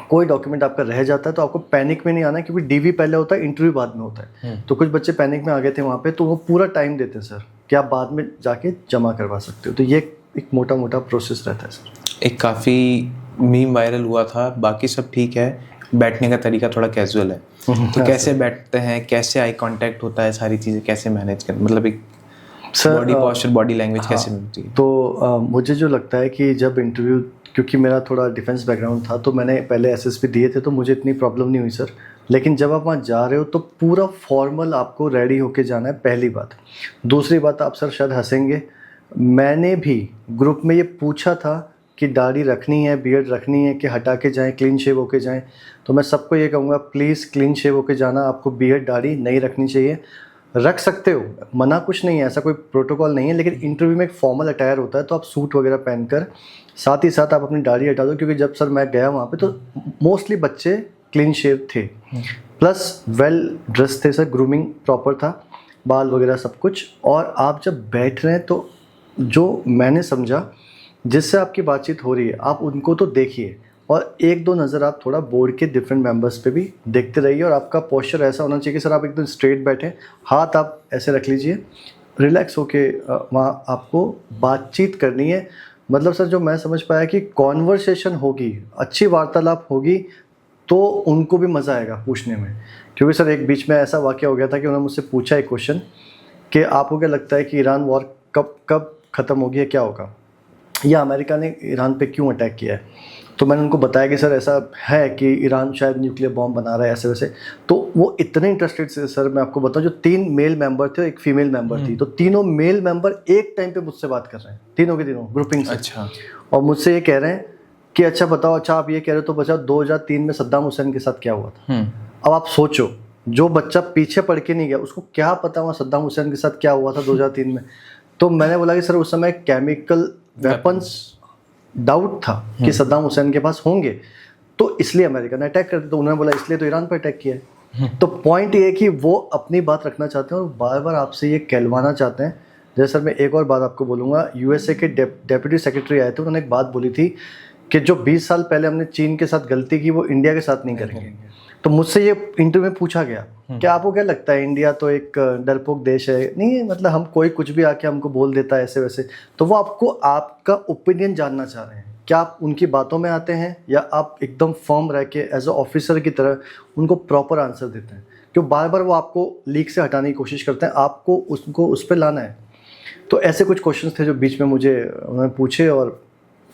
कोई डॉक्यूमेंट आपका रह जाता है तो आपको पैनिक में नहीं आना है, क्योंकि डीवी पहले होता है, इंटरव्यू बाद में होता है। तो कुछ बच्चे पैनिक में आ गए थे वहाँ पे, तो वो पूरा टाइम देते हैं सर कि आप बाद में जाके जमा करवा सकते हो। तो ये एक मोटा प्रोसेस रहता है सर। एक काफ़ी मीम वायरल हुआ था, बाकी सब ठीक है, बैठने का तरीका थोड़ा कैजुअल है, तो कैसे बैठते हैं, कैसे आई कांटेक्ट होता है, सारी चीज़ें कैसे मैनेज कर, मतलब एक बॉडी पोस्चर बॉडी लैंग्वेज कैसे मिलती है? तो मुझे जो लगता है कि जब इंटरव्यू, क्योंकि मेरा थोड़ा डिफेंस बैकग्राउंड था, तो मैंने पहले एसएसबी दिए थे, तो मुझे इतनी प्रॉब्लम नहीं हुई सर। लेकिन जब आप वहाँ जा रहे हो तो पूरा फॉर्मल आपको रेडी होके जाना है, पहली बात। दूसरी बात, आप सर शायद हंसेंगे, मैंने भी ग्रुप में ये पूछा था कि दाढ़ी रखनी है, बियर्ड रखनी है कि हटा के जाएं, क्लीन शेव होके जाएं। तो मैं सबको ये कहूँगा, प्लीज़ क्लीन शेव होके जाना, आपको बियर्ड दाढ़ी नहीं रखनी चाहिए। रख सकते हो, मना कुछ नहीं है, ऐसा कोई प्रोटोकॉल नहीं है, लेकिन इंटरव्यू में एक फॉर्मल अटायर होता है, तो आप सूट वगैरह पहनकर साथ ही साथ आप अपनी दाढ़ी हटा दो। क्योंकि जब सर मैं गया वहाँ पे तो मोस्टली बच्चे क्लीन शेव थे, प्लस वेल ड्रेस थे सर, ग्रूमिंग प्रॉपर था, बाल वगैरह सब कुछ। और आप जब बैठ रहे हैं तो जो मैंने समझा, जिससे आपकी बातचीत हो रही है आप उनको तो देखिए, और 1-2 नज़र आप थोड़ा बोर्ड के डिफरेंट मेंबर्स पे भी देखते रहिए। और आपका पोस्चर ऐसा होना चाहिए कि सर आप एकदम स्ट्रेट बैठें, हाथ आप ऐसे रख लीजिए, रिलैक्स होके वहाँ आपको बातचीत करनी है। मतलब सर जो मैं समझ पाया कि कॉन्वर्सेशन होगी, अच्छी वार्तालाप होगी, तो उनको भी मज़ा आएगा पूछने में। क्योंकि सर एक बीच में ऐसा वाक़या हो गया था कि उन्होंने मुझसे पूछा एक क्वेश्चन कि आपको क्या लगता है कि ईरान वॉर कब ख़त्म होगी, क्या होगा, या अमेरिका ने ईरान पे क्यों अटैक किया है। तो मैंने उनको बताया कि सर ऐसा है कि ईरान शायद न्यूक्लियर बॉम्ब बना रहा है, ऐसे वैसे। तो वो इतने इंटरेस्टेड से, सर मैं आपको बताऊं, जो 3 मेल मेंबर थे, एक फीमेल मेंबर थी, तो तीनों मेल मेंबर एक टाइम पे मुझसे बात कर रहे हैं, तीनों के तीनों ग्रुपिंग से। अच्छा। और मुझसे ये कह रहे हैं कि अच्छा बताओ, अच्छा आप ये कह रहे हो तो बचा 2003 में सद्दाम हुसैन के साथ क्या हुआ था। अब आप सोचो, जो बच्चा पीछे पढ़ के नहीं गया उसको क्या पता वहाँ सद्दाम हुसैन के साथ क्या हुआ था 2003 में। तो मैंने बोला कि सर उस समय केमिकल वेपन्स डाउट था कि सद्दाम हुसैन के पास होंगे, तो इसलिए अमेरिका ने अटैक कर दिया। तो उन्होंने बोला इसलिए तो ईरान पर अटैक किया है। तो पॉइंट ये है कि वो अपनी बात रखना चाहते हैं और बार बार आपसे ये कहलवाना चाहते हैं। जैसे सर मैं एक और बात आपको बोलूँगा, यूएसए के डेप्यूटी सेक्रेटरी आए थे, उन्होंने एक बात बोली थी कि जो 20 साल पहले हमने चीन के साथ गलती की वो इंडिया के साथ नहीं करेंगे। तो मुझसे ये इंटरव्यू में पूछा गया कि आपको क्या लगता है इंडिया तो एक डरपोक देश है, नहीं मतलब हम कोई कुछ भी आके हमको बोल देता है ऐसे वैसे। तो वो आपको आपका ओपिनियन जानना चाह रहे हैं, क्या आप उनकी बातों में आते हैं या आप एकदम फर्म रह के एज अ ऑफिसर की तरह उनको प्रॉपर आंसर देते हैं। क्यों बार बार वो आपको लीक से हटाने की कोशिश करते हैं, आपको उसको उस पर लाना है। तो ऐसे कुछ क्वेश्चंस थे जो बीच में मुझे उन्होंने पूछे और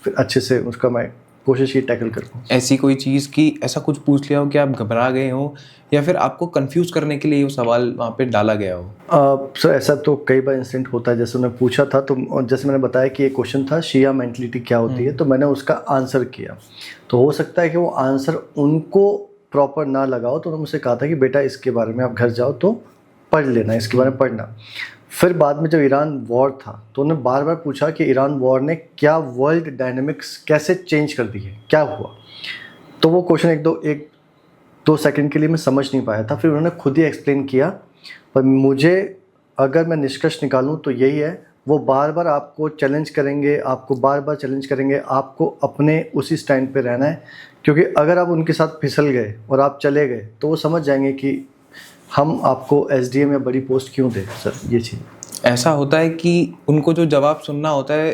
फिर अच्छे से उसका मैं कोशिश की टैकल कर पाऊँ। ऐसी कोई चीज़ कि ऐसा कुछ पूछ लिया हो कि आप घबरा गए हो या फिर आपको कंफ्यूज करने के लिए वो सवाल वहाँ पे डाला गया हो? सर ऐसा तो कई बार इंसिडेंट होता है, जैसे उन्होंने पूछा था तो जैसे मैंने बताया कि एक क्वेश्चन था शिया मेंटलिटी क्या होती है, तो मैंने उसका आंसर किया। तो हो सकता है कि वो आंसर उनको प्रॉपर ना लगा हो, तो उन्होंने मुझसे कहा था कि बेटा इसके बारे में आप घर जाओ तो पढ़ लेना, इसके बारे में पढ़ना। फिर बाद में जब ईरान वॉर था तो उन्होंने बार बार पूछा कि ईरान वॉर ने क्या वर्ल्ड डायनेमिक्स कैसे चेंज कर दी है, क्या हुआ। तो वो क्वेश्चन एक दो सेकंड के लिए मैं समझ नहीं पाया था, फिर उन्होंने खुद ही एक्सप्लेन किया। पर मुझे अगर मैं निष्कर्ष निकालूं तो यही है, वो बार बार आपको चैलेंज करेंगे, आपको बार बार चैलेंज करेंगे, आपको अपने उसी स्टैंड पे रहना है। क्योंकि अगर आप उनके साथ फिसल गए और आप चले गए तो वो समझ जाएंगे कि हम आपको एसडीएम या बड़ी पोस्ट क्यों दें सर। ये चीज़ ऐसा होता है कि उनको जो जवाब सुनना होता है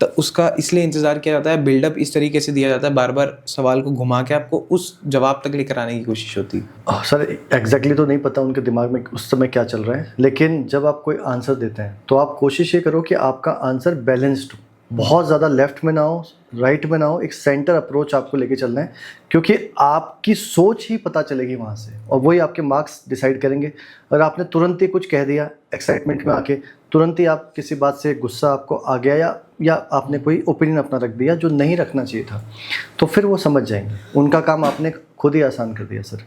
तो उसका इसलिए इंतज़ार किया जाता है, बिल्डअप इस तरीके से दिया जाता है, बार बार सवाल को घुमा के आपको उस जवाब तक लेकर आने की कोशिश होती है। सर एग्जैक्टली तो नहीं पता उनके दिमाग में उस समय क्या चल रहा है, लेकिन जब आप कोई आंसर देते हैं तो आप कोशिश ये करो कि आपका आंसर बैलेंस्ड हो, बहुत ज़्यादा लेफ्ट में ना हो, राइट में ना हो, एक सेंटर अप्रोच आपको लेके चलना है। क्योंकि आपकी सोच ही पता चलेगी वहाँ से और वही आपके मार्क्स डिसाइड करेंगे। अगर आपने तुरंत ही कुछ कह दिया एक्साइटमेंट में आके, तुरंत ही आप किसी बात से गुस्सा आपको आ गया या आपने कोई ओपिनियन अपना रख दिया जो नहीं रखना चाहिए था, तो फिर वो समझ जाएंगे। उनका काम आपने खुद ही आसान कर दिया सर।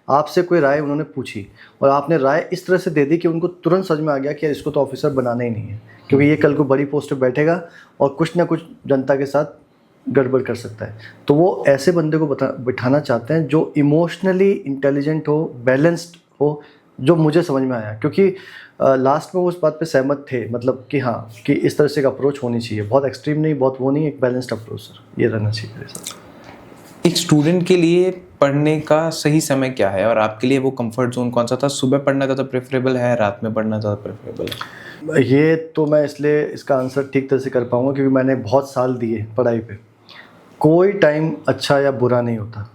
आपसे कोई राय उन्होंने पूछी और आपने राय इस तरह से दे दी कि उनको तुरंत समझ में आ गया कि इसको तो ऑफिसर बनाना ही नहीं है, क्योंकि ये कल को बड़ी पोस्ट पे बैठेगा और कुछ ना कुछ जनता के साथ गड़बड़ कर सकता है। तो वो ऐसे बंदे को बिठाना चाहते हैं जो इमोशनली इंटेलिजेंट हो, बैलेंस्ड हो, जो मुझे समझ में आया। क्योंकि लास्ट में वो उस बात पे सहमत थे, मतलब कि हाँ कि इस तरह से एक अप्रोच होनी चाहिए, बहुत एक्सट्रीम नहीं, बहुत वो नहीं, एक बैलेंस्ड अप्रोच सर, ये रहना चाहिए सर। एक स्टूडेंट के लिए पढ़ने का सही समय क्या है और आपके लिए वो कंफर्ट जोन कौन सा था? सुबह पढ़ना ज़्यादा प्रेफरेबल है, रात में पढ़ना ज़्यादा प्रेफरेबल है? ये तो मैं इसलिए इसका आंसर ठीक तरह से कर पाऊँगा क्योंकि मैंने बहुत साल दिए पढ़ाई पे। कोई टाइम अच्छा या बुरा नहीं होता,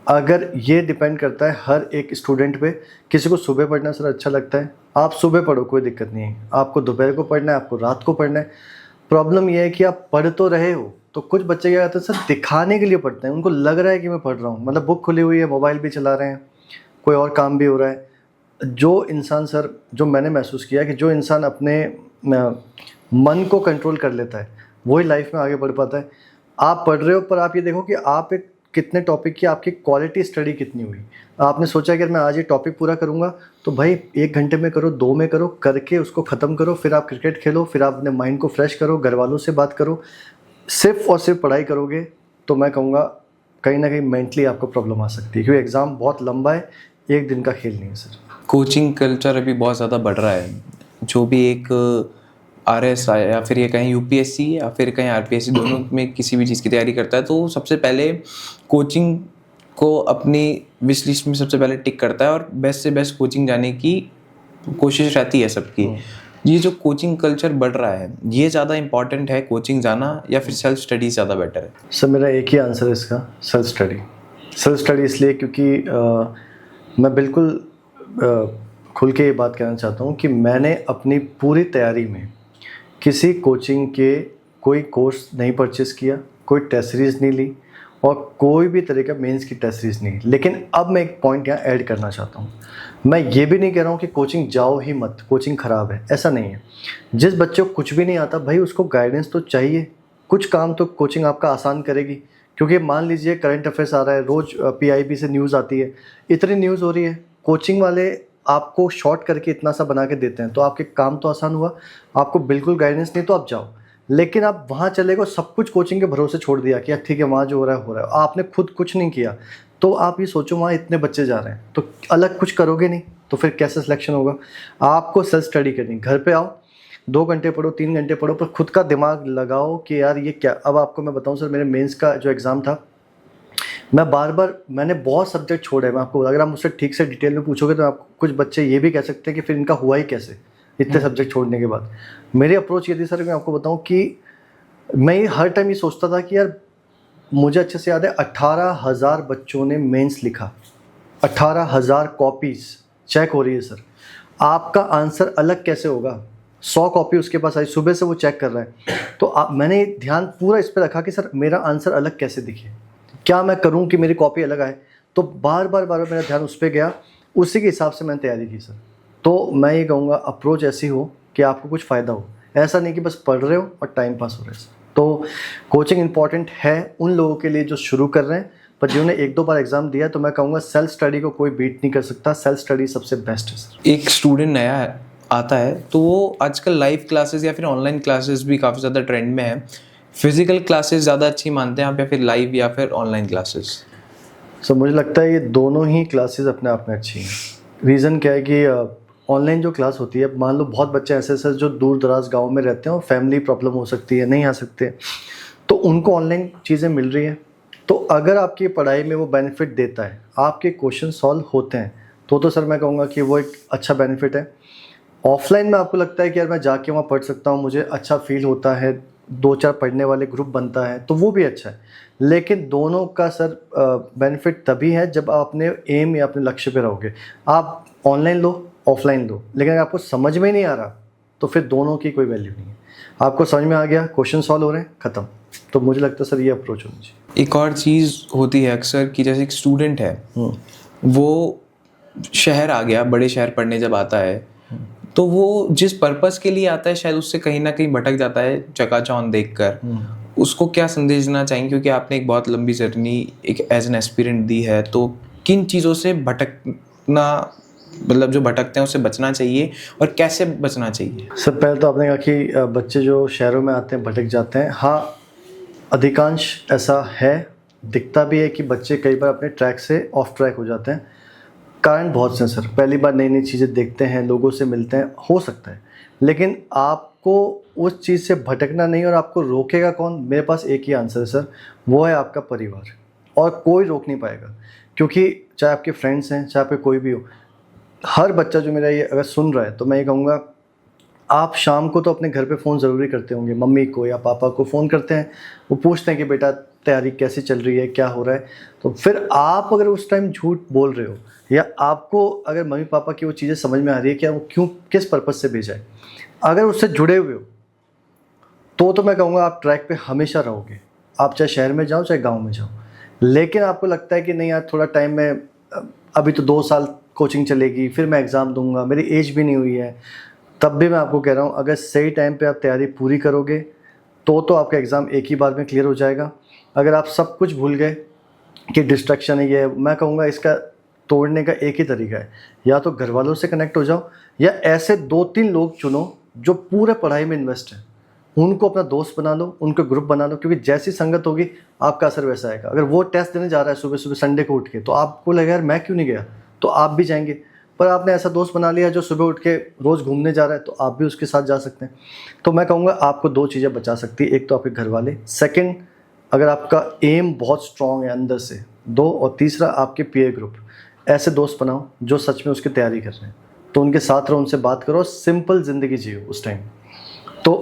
अगर ये डिपेंड करता है हर एक स्टूडेंट पे। किसी को सुबह पढ़ना सर अच्छा लगता है, आप सुबह पढ़ो, कोई दिक्कत नहीं है। आपको दोपहर को पढ़ना है, आपको रात को पढ़ना है। प्रॉब्लम ये है कि आप पढ़ तो रहे हो, तो कुछ बच्चे क्या करते हैं सर, दिखाने के लिए पढ़ते हैं। उनको लग रहा है कि मैं पढ़ रहा हूँ, मतलब बुक खुली हुई है, मोबाइल भी चला रहे हैं, कोई और काम भी हो रहा है। जो इंसान सर, जो मैंने महसूस किया कि जो इंसान अपने मन को कंट्रोल कर लेता है वही लाइफ में आगे बढ़ पाता है। आप पढ़ रहे हो पर आप ये देखो कि आप एक कितने टॉपिक की आपकी क्वालिटी स्टडी कितनी हुई। आपने सोचा कि मैं आज ये टॉपिक पूरा करूंगा, तो भाई 1 घंटे में करो, 2 में करो, करके उसको ख़त्म करो। फिर आप क्रिकेट खेलो, फिर आप अपने माइंड को फ्रेश करो, घर वालों से बात करो। सिर्फ और सिर्फ पढ़ाई करोगे तो मैं कहूँगा कहीं ना कहीं मेंटली आपको प्रॉब्लम आ सकती है, क्योंकि एग्ज़ाम बहुत लंबा है, एक दिन का खेल नहीं है सर। कोचिंग कल्चर अभी बहुत ज़्यादा बढ़ रहा है। जो भी एक RS या फिर ये कहीं UPSC या फिर कहीं RPSC, दोनों में किसी भी चीज़ की तैयारी करता है तो सबसे पहले कोचिंग को अपनी विश लिस्ट में सबसे पहले टिक करता है और बेस्ट से बेस्ट कोचिंग जाने की कोशिश रहती है सबकी। ये जो कोचिंग कल्चर बढ़ रहा है, ये ज़्यादा इम्पॉर्टेंट है कोचिंग जाना या फिर सेल्फ स्टडी ज़्यादा बेटर है? सर मेरा एक ही आंसर है इसका, सेल्फ स्टडी। सेल्फ स्टडी इसलिए क्योंकि मैं बिल्कुल खुल के ये बात कहना चाहता हूँ कि मैंने अपनी पूरी तैयारी में किसी कोचिंग के कोई कोर्स नहीं परचेज़ किया, कोई टेस्ट सीरीज़ नहीं ली और कोई भी तरह का मेंस की टेस्ट सीरीज़ नहीं। लेकिन अब मैं एक पॉइंट यहाँ ऐड करना चाहता हूँ। मैं ये भी नहीं कह रहा हूँ कि कोचिंग जाओ ही मत, कोचिंग ख़राब है, ऐसा नहीं है। जिस बच्चे को कुछ भी नहीं आता भाई, उसको गाइडेंस तो चाहिए। कुछ काम तो कोचिंग आपका आसान करेगी, क्योंकि मान लीजिए करंट अफेयर्स आ रहा है, रोज़ PIB से न्यूज़ आती है, इतनी न्यूज़ हो रही है, कोचिंग वाले आपको शॉर्ट करके इतना सा बना के देते हैं, तो आपके काम तो आसान हुआ। आपको बिल्कुल गाइडेंस नहीं तो आप जाओ, लेकिन आप वहाँ चले गए, सब कुछ कोचिंग के भरोसे छोड़ दिया कि ठीक है वहाँ जो हो रहा है हो रहा है, आपने खुद कुछ नहीं किया। तो आप ये सोचो वहाँ इतने बच्चे जा रहे हैं तो अलग कुछ करोगे नहीं, तो फिर कैसे सिलेक्शन होगा? आपको सेल्फ स्टडी करनी, घर पे आओ, 2 घंटे पढ़ो, 3 घंटे पढ़ो, पर खुद का दिमाग लगाओ कि यार ये क्या। अब आपको मैं बताऊँ सर, मेरे मेंस का जो एग्ज़ाम था, मैंने बहुत सब्जेक्ट छोड़े। मैं आपको, अगर आप मुझसे ठीक से डिटेल में पूछोगे तो आपको कुछ बच्चे ये भी कह सकते हैं कि फिर इनका हुआ ही कैसे इतने सब्जेक्ट छोड़ने के बाद। मेरी अप्रोच ये थी सर, मैं आपको बताऊं कि मैं हर टाइम ये सोचता था कि यार मुझे अच्छे से याद है 18,000 बच्चों ने मेंस लिखा, 18,000 कॉपीज़ चेक हो रही है सर। आपका आंसर अलग कैसे होगा? 100 कॉपी उसके पास आई, सुबह से वो चेक कर रहा है। तो मैंने ध्यान पूरा इस पर रखा कि सर मेरा आंसर अलग कैसे दिखे, क्या मैं करूं कि मेरी कॉपी अलग आए। तो बार बार मेरा ध्यान उस पर गया, उसी के हिसाब से मैंने तैयारी की सर। तो मैं ये कहूँगा अप्रोच ऐसी हो कि आपको कुछ फ़ायदा हो, ऐसा नहीं कि बस पढ़ रहे हो और टाइम पास हो रहा है सर। तो कोचिंग इंपॉर्टेंट है उन लोगों के लिए जो शुरू कर रहे हैं, पर जिन्होंने 1-2 बार एग्जाम दिया, तो मैं कहूँगा सेल्फ स्टडी को कोई बीट नहीं कर सकता, सेल्फ स्टडी सबसे बेस्ट है सर। एक स्टूडेंट नया आता है तो वो आजकल लाइव क्लासेस या फिर ऑनलाइन क्लासेस भी काफ़ी ज़्यादा ट्रेंड में है, फिजिकल क्लासेस ज़्यादा अच्छी मानते हैं आप या फिर लाइव या फिर ऑनलाइन क्लासेस? सो मुझे लगता है ये दोनों ही क्लासेस अपने आप में अच्छी हैं। रीज़न क्या है कि ऑनलाइन जो क्लास होती है, मान लो बहुत बच्चे ऐसे सर जो दूर दराज गाँव में रहते हैं और फैमिली प्रॉब्लम हो सकती है, नहीं आ सकते, तो उनको ऑनलाइन चीज़ें मिल रही हैं। तो अगर आपकी पढ़ाई में वो बेनिफिट देता है, आपके क्वेश्चन सॉल्व होते हैं, तो सर मैं कहूँगा कि वो एक अच्छा बेनिफिट है। ऑफलाइन में आपको लगता है कि यार मैं जाके वहाँ पढ़ सकता हूँ, मुझे अच्छा फील होता है, 2-4 पढ़ने वाले ग्रुप बनता है, तो वो भी अच्छा है। लेकिन दोनों का सर बेनिफिट तभी है जब आप अपने एम या अपने लक्ष्य पे रहोगे। आप ऑनलाइन लो, ऑफलाइन लो, लेकिन अगर आपको समझ में नहीं आ रहा तो फिर दोनों की कोई वैल्यू नहीं है। आपको समझ में आ गया, क्वेश्चन सॉल्व हो रहे हैं, ख़त्म। तो मुझे लगता है सर ये अप्रोच होनी चाहिए। एक और चीज़ होती है अक्सर कि जैसे एक स्टूडेंट है, वो शहर आ गया, बड़े शहर पढ़ने जब आता है, तो वो जिस पर्पस के लिए आता है शायद उससे कहीं ना कहीं भटक जाता है चकाचौंध देखकर। उसको क्या संदेश देना चाहेंगे, क्योंकि आपने एक बहुत लंबी जर्नी एक एज एन एस्पिरेंट दी है, तो किन चीज़ों से भटकना, मतलब जो भटकते हैं उससे बचना चाहिए और कैसे बचना चाहिए? सर पहले तो आपने कहा कि बच्चे जो शहरों में आते हैं भटक जाते हैं। हाँ, अधिकांश ऐसा है, दिखता भी है कि बच्चे कई बार अपने ट्रैक से ऑफ ट्रैक हो जाते हैं। कारण बहुत से सर, पहली बार नई नई चीज़ें देखते हैं, लोगों से मिलते हैं, हो सकता है, लेकिन आपको उस चीज़ से भटकना नहीं। और आपको रोकेगा कौन? मेरे पास एक ही आंसर है सर, वो है आपका परिवार, और कोई रोक नहीं पाएगा। क्योंकि चाहे आपके फ्रेंड्स हैं, चाहे आपके कोई भी हो, हर बच्चा जो मेरा ये अगर सुन रहा है, तो मैं ये कहूँगा आप शाम को तो अपने घर पे फ़ोन ज़रूरी करते होंगे, मम्मी को या पापा को फ़ोन करते हैं, वो पूछते हैं कि बेटा तैयारी कैसी चल रही है, क्या हो रहा है। तो फिर आप अगर उस टाइम झूठ बोल रहे हो, या आपको अगर मम्मी पापा की वो चीज़ें समझ में आ रही है कि वो क्यों, किस पर्पज़ से भेजा है, अगर उससे जुड़े हुए हो, तो मैं कहूँगा आप ट्रैक पे हमेशा रहोगे। आप चाहे शहर में जाओ, चाहे गाँव में जाओ। लेकिन आपको लगता है कि नहीं यार, थोड़ा टाइम में, अभी तो 2 साल कोचिंग चलेगी, फिर मैं एग्ज़ाम दूंगा, मेरी एज भी नहीं हुई है, तब भी मैं आपको कह रहा हूँ, अगर सही टाइम पे आप तैयारी पूरी करोगे तो आपका एग्ज़ाम एक ही बार में क्लियर हो जाएगा। अगर आप सब कुछ भूल गए कि डिस्ट्रैक्शन है ये, मैं कहूँगा इसका तोड़ने का एक ही तरीका है, या तो घर वालों से कनेक्ट हो जाओ, या ऐसे 2-3 लोग चुनो जो पूरे पढ़ाई में इन्वेस्ट है, उनको अपना दोस्त बना लो, उनको ग्रुप बना लो, क्योंकि जैसी संगत होगी आपका असर वैसा आएगा। अगर वो टेस्ट देने जा रहा है सुबह सुबह संडे को उठ के, तो आपको लगेगा यार मैं क्यों नहीं गया, तो आप भी जाएंगे। पर आपने ऐसा दोस्त बना लिया जो सुबह उठ के रोज़ घूमने जा रहा है, तो आप भी उसके साथ जा सकते हैं। तो मैं कहूँगा आपको 2 चीज़ें बचा सकती है, एक तो आपके घर वाले, सेकंड अगर आपका एम बहुत स्ट्रॉन्ग है अंदर से, 2, और तीसरा आपके पीयर ग्रुप। ऐसे दोस्त बनाओ जो सच में उसकी तैयारी कर रहे हैं, तो उनके साथ रहो, उनसे बात करो, सिंपल ज़िंदगी जियो उस टाइम। तो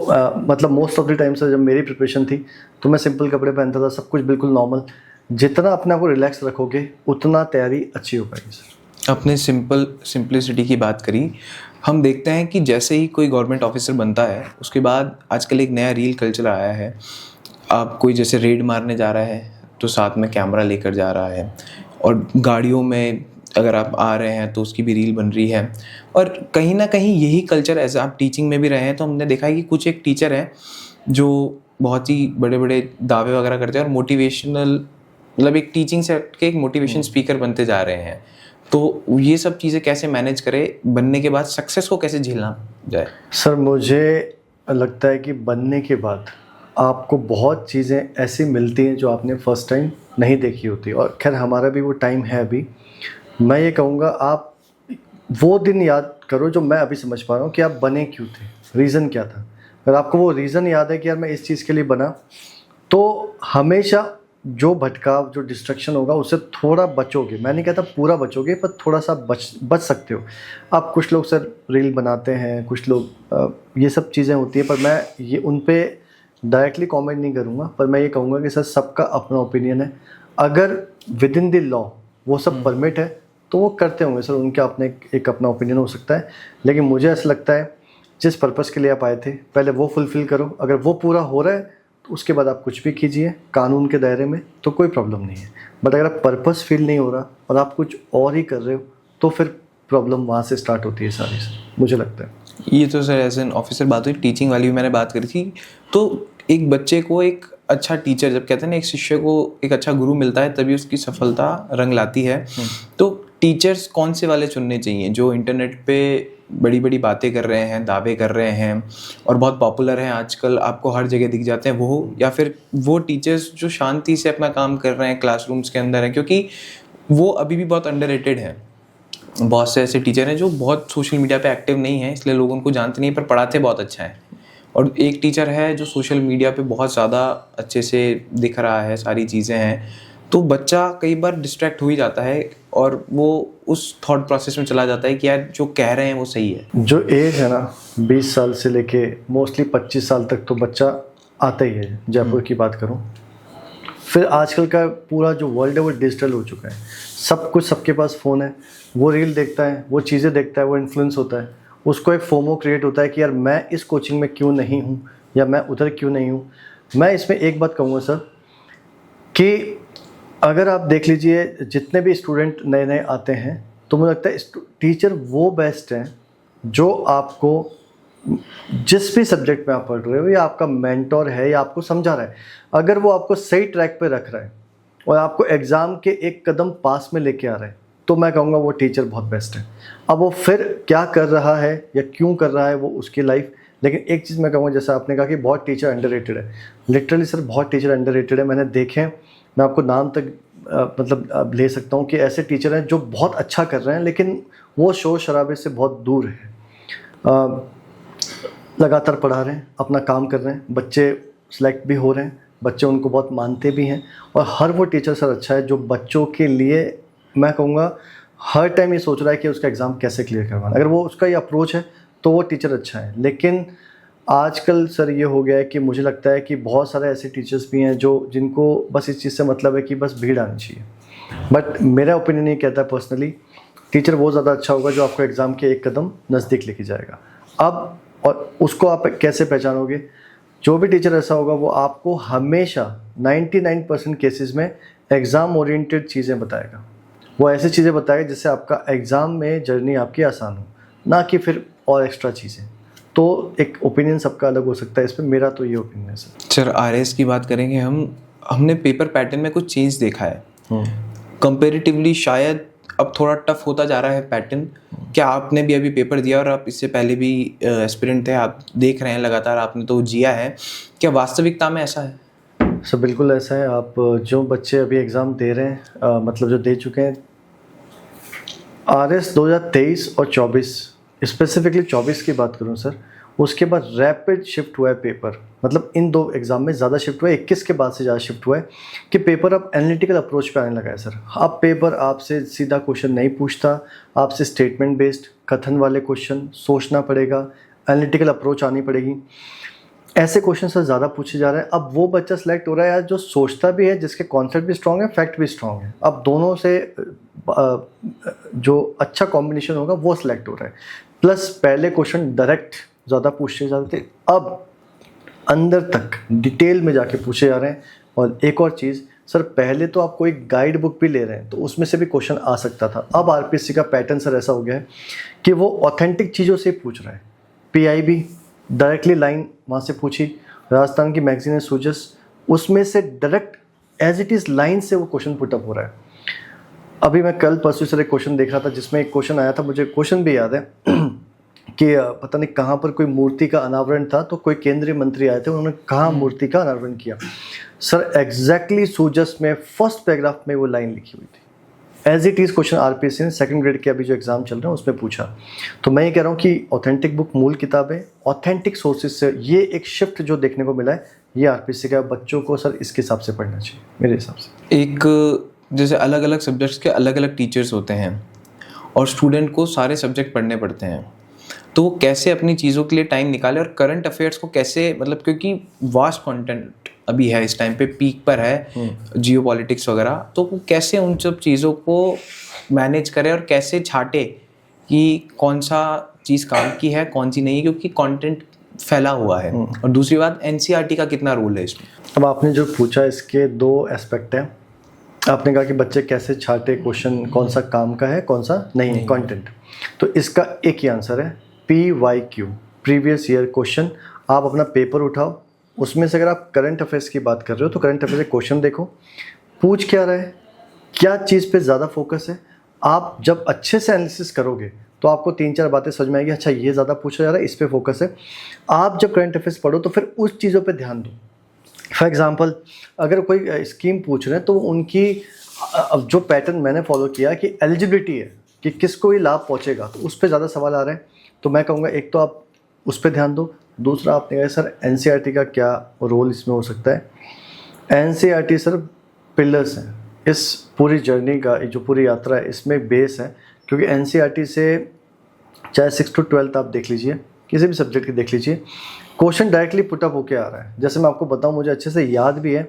मतलब मोस्ट ऑफ द टाइम से जब मेरी प्रिपरेशन थी, तो मैं सिंपल कपड़े पहनता था, सब कुछ बिल्कुल नॉर्मल। जितना अपने आप को रिलैक्स रखोगे, उतना तैयारी अच्छी हो पाएगी सर। अपने सिंपलिसिटी की बात करी, हम देखते हैं कि जैसे ही कोई गवर्नमेंट ऑफिसर बनता है, उसके बाद आजकल एक नया रील कल्चर आया है। आप कोई जैसे रेड मारने जा रहा है तो साथ में कैमरा लेकर जा रहा है, और गाड़ियों में अगर आप आ रहे हैं तो उसकी भी रील बन रही है। और कहीं ना कहीं यही कल्चर, एज आप टीचिंग में भी रहे हैं, तो हमने देखा है कि कुछ एक टीचर हैं जो बहुत ही बड़े बड़े दावे वगैरह करते हैं और मोटिवेशनल, मतलब एक टीचिंग से के एक मोटिवेशन स्पीकर बनते जा रहे हैं। तो ये सब चीज़ें कैसे मैनेज करें, बनने के बाद सक्सेस को कैसे झेलना जाए? सर मुझे लगता है कि बनने के बाद आपको बहुत चीज़ें ऐसी मिलती हैं जो आपने फर्स्ट टाइम नहीं देखी होती, और खैर हमारा भी वो टाइम है अभी। मैं ये कहूँगा आप वो दिन याद करो जो मैं अभी समझ पा रहा हूँ कि आप बने क्यों थे, रीज़न क्या था। अगर आपको वो रीज़न याद है कि यार मैं इस चीज़ के लिए बना, तो हमेशा जो भटकाव, जो डिस्ट्रक्शन होगा उससे थोड़ा बचोगे। मैं नहीं कहता पूरा बचोगे, पर थोड़ा सा बच सकते हो आप। कुछ लोग सर रील बनाते हैं, कुछ लोग ये सब चीज़ें होती हैं, पर मैं ये उन पे डायरेक्टली कमेंट नहीं करूँगा। पर मैं ये कहूँगा कि सर सबका अपना ओपिनियन है, अगर विद इन द लॉ वो सब परमिट है तो वो करते होंगे सर, उनका अपने एक अपना ओपिनियन हो सकता है। लेकिन मुझे ऐसा लगता है जिस पर्पस के लिए आप आए थे पहले वो फुलफिल करो। अगर वो पूरा हो रहा है तो उसके बाद आप कुछ भी कीजिए कानून के दायरे में, तो कोई प्रॉब्लम नहीं है। बट अगर आप पर्पस फील नहीं हो रहा और आप कुछ और ही कर रहे हो तो फिर प्रॉब्लम वहाँ से स्टार्ट होती है सारी, मुझे लगता है। ये तो सर एज एन ऑफिसर बात हुई, टीचिंग वाली भी मैंने बात करी थी। तो एक बच्चे को एक अच्छा टीचर, जब कहते हैं ना एक शिष्य को एक अच्छा गुरु मिलता है तभी उसकी सफलता रंग लाती है। तो टीचर्स कौन से वाले चुनने चाहिए जो इंटरनेट पे बड़ी बड़ी बातें कर रहे हैं, दावे कर रहे हैं और बहुत पॉपुलर हैं आजकल, आपको हर जगह दिख जाते हैं वो, या फिर वो टीचर्स जो शांति से अपना काम कर रहे हैं क्लासरूम्स के अंदर हैं? क्योंकि वो अभी भी बहुत अंडररेटेड है। बहुत से ऐसे टीचर हैं जो बहुत सोशल मीडिया पे एक्टिव नहीं है, इसलिए लोग उनको जानते नहीं, पर पढ़ाते बहुत अच्छा है। और एक टीचर है जो सोशल मीडिया पे बहुत ज़्यादा अच्छे से दिख रहा है, सारी चीज़ें हैं, तो बच्चा कई बार डिस्ट्रैक्ट हो ही जाता है और वो उस थॉट प्रोसेस में चला जाता है कि यार जो कह रहे हैं वो सही है। जो एज है ना 20 साल से लेके मोस्टली 25 साल तक तो बच्चा आता ही है, जयपुर की बात करूं। फिर आजकल का पूरा जो वर्ल्ड है वो डिजिटल हो चुका है, सब कुछ सबके पास फ़ोन है, वो रील देखता है, वो चीज़ें देखता है, वो इन्फ्लुएंस होता है, उसको एक फोमो क्रिएट होता है कि यार मैं इस कोचिंग में क्यों नहीं हूँ या मैं उधर क्यों नहीं हूँ। मैं इसमें एक बात कहूँगा सर कि अगर आप देख लीजिए जितने भी स्टूडेंट नए नए आते हैं तो मुझे लगता है टीचर वो बेस्ट हैं जो आपको जिस भी सब्जेक्ट में आप पढ़ रहे हो या आपका मेंटोर है या आपको समझा रहा है, अगर वो आपको सही ट्रैक पे रख रहा है और आपको एग्ज़ाम के एक कदम पास में लेके आ रहा है तो मैं कहूँगा वो टीचर बहुत बेस्ट है। अब वो फिर क्या कर रहा है या क्यों कर रहा है वो उसकी लाइफ, लेकिन एक चीज़ मैं कहूँगा, जैसा आपने कहा कि बहुत टीचर अंडररेटेड है, लिटरली सर बहुत टीचर अंडररेटेड है। मैंने देखे, मैं आपको नाम तक मतलब ले सकता हूँ कि ऐसे टीचर हैं जो बहुत अच्छा कर रहे हैं लेकिन वो शोर शराबे से बहुत दूर है, लगातार पढ़ा रहे हैं, अपना काम कर रहे हैं, बच्चे सिलेक्ट भी हो रहे हैं, बच्चे उनको बहुत मानते भी हैं। और हर वो टीचर सर अच्छा है जो बच्चों के लिए मैं कहूँगा हर टाइम ये सोच रहा है कि उसका एग्ज़ाम कैसे क्लियर करवाना। अगर वो उसका ये अप्रोच है तो वो टीचर अच्छा है। लेकिन आजकल सर ये हो गया है कि मुझे लगता है कि बहुत सारे ऐसे टीचर्स भी हैं जो जिनको बस इस चीज़ से मतलब है कि बस भीड़ आनी चाहिए। बट मेरा ओपिनियन ये कहता है पर्सनली टीचर वो ज़्यादा अच्छा होगा जो आपको एग्ज़ाम के एक कदम नज़दीक लेके जाएगा। अब और उसको आप कैसे पहचानोगे? जो भी टीचर ऐसा होगा वो आपको हमेशा 99% केसेस में एग्ज़ाम ओरिएंटेड चीज़ें बताएगा। वो ऐसी चीज़ें बताएगा जिससे आपका एग्ज़ाम में जर्नी आपकी आसान हो, ना कि फिर और एक्स्ट्रा चीज़ें। तो एक ओपिनियन सबका अलग हो सकता है इस पर, मेरा तो ये ओपिनियन है सर। आरएस की बात करेंगे हमने पेपर पैटर्न में कुछ चेंज देखा है कंपेरेटिवली, शायद अब थोड़ा टफ होता जा रहा है पैटर्न। क्या आपने भी अभी पेपर दिया और आप इससे पहले भी एस्पिरेंट थे, आप देख रहे हैं लगातार, आपने तो जिया है, क्या वास्तविकता में ऐसा है? सर बिल्कुल ऐसा है। आप जो बच्चे अभी एग्ज़ाम दे रहे हैं मतलब जो दे चुके हैं आरएस 2023 और 24, स्पेसिफिकली 24 की बात करूं सर, उसके बाद रैपिड शिफ्ट हुआ है पेपर। मतलब इन दो एग्ज़ाम में ज़्यादा शिफ्ट हुआ है, 21 के बाद से ज़्यादा शिफ्ट हुआ है कि पेपर अब एनालिटिकल अप्रोच पे आने लगा है सर। अब पेपर आपसे सीधा क्वेश्चन नहीं पूछता, आपसे स्टेटमेंट बेस्ड कथन वाले क्वेश्चन सोचना पड़ेगा, एनालिटिकल अप्रोच आनी पड़ेगी। ऐसे क्वेश्चन सर ज़्यादा पूछे जा रहे हैं। अब वो बच्चा सेलेक्ट हो रहा है यार जो सोचता भी है, जिसके कॉन्सेप्ट भी स्ट्रॉन्ग है, फैक्ट भी स्ट्रॉन्ग है। अब दोनों से जो अच्छा कॉम्बिनेशन होगा वो सिलेक्ट हो रहा है। प्लस पहले क्वेश्चन डायरेक्ट ज़्यादा पूछे जाते थे, अब अंदर तक डिटेल में जाके पूछे जा रहे हैं। और एक और चीज़ सर, पहले तो आप कोई गाइड बुक भी ले रहे हैं तो उसमें से भी क्वेश्चन आ सकता था। अब आरपीएससी का पैटर्न सर ऐसा हो गया है कि वो ऑथेंटिक चीज़ों से पूछ रहा है। पीआईबी डायरेक्टली लाइन वहाँ से पूछी, राजस्थान की मैगजीन है सूजस, उसमें से direct as it is line से वो क्वेश्चन पुटअप हो रहा है। अभी मैं कल परसों सर एक क्वेश्चन देख रहा था जिसमें एक क्वेश्चन आया था, मुझे क्वेश्चन भी याद है कि पता नहीं कहाँ पर कोई मूर्ति का अनावरण था, तो कोई केंद्रीय मंत्री आए थे, उन्होंने कहाँ मूर्ति का अनावरण किया। सर एग्जैक्टली सूजस में फर्स्ट पैराग्राफ में वो लाइन लिखी हुई थी। As it is question RPSC ने सेकंड ग्रेड के अभी जो एग्जाम चल रहे हैं उसमें पूछा। तो मैं ये कह रहा हूँ कि ऑथेंटिक बुक मूल किताबें ऑथेंटिक सोर्सेज से ये एक शिफ्ट जो देखने को मिला है, ये आरपीएससी का बच्चों को सर इसके हिसाब से पढ़ना चाहिए मेरे हिसाब से। एक जैसे अलग अलग सब्जेक्ट्स के अलग अलग टीचर्स होते हैं और स्टूडेंट को सारे सब्जेक्ट पढ़ने पड़ते हैं, तो वो कैसे अपनी चीज़ों के लिए टाइम निकाले और करंट अफेयर्स को कैसे, मतलब क्योंकि वास्ट कंटेंट अभी है, इस टाइम पे पीक पर है जियो पॉलिटिक्स वगैरह, तो वो कैसे उन सब चीज़ों को मैनेज करे और कैसे छाटे कि कौन सा चीज़ काम की है, कौन सी नहीं है, क्योंकि कंटेंट फैला हुआ है। और दूसरी बात एनसीईआरटी का कितना रोल है इसमें? अब आपने जो पूछा इसके दो एस्पेक्ट हैं। आपने कहा कि बच्चे कैसे छाटे क्वेश्चन, कौन सा काम का है कौन सा नहीं है कंटेंट। तो इसका एक ही आंसर है, PYQ, प्रीवियस ईयर क्वेश्चन। आप अपना पेपर उठाओ, उसमें से अगर आप करंट अफेयर्स की बात कर रहे हो तो करंट अफेयर्स के क्वेश्चन देखो, पूछ क्या रहा है, क्या चीज़ पे ज़्यादा फोकस है। आप जब अच्छे से एनालिसिस करोगे तो आपको 3-4 बातें समझ में आएगी, अच्छा ये ज़्यादा पूछा जा रहा है, इस पे फोकस है। आप जब करंट अफेयर्स पढ़ो तो फिर उस चीज़ों पे ध्यान दो। फॉर एग्जांपल अगर कोई स्कीम पूछ रहे हैं तो उनकी अब जो पैटर्न मैंने फॉलो किया कि एलिजिबिलिटी है कि किसको ये लाभ पहुंचेगा, तो उस पर ज़्यादा सवाल आ रहे हैं। तो मैं कहूँगा एक तो आप उस पर ध्यान दो, दूसरा आपने कहा सर एनसीईआरटी का क्या रोल इसमें हो सकता है। एनसीईआरटी सर पिलर्स हैं इस पूरी जर्नी का, जो पूरी यात्रा है इसमें बेस है। क्योंकि एनसीईआरटी से चाहे 6 to 12 आप देख लीजिए, किसी भी सब्जेक्ट की देख लीजिए, क्वेश्चन डायरेक्टली पुट अप होके आ रहा है। जैसे मैं आपको बताऊं, मुझे अच्छे से याद भी है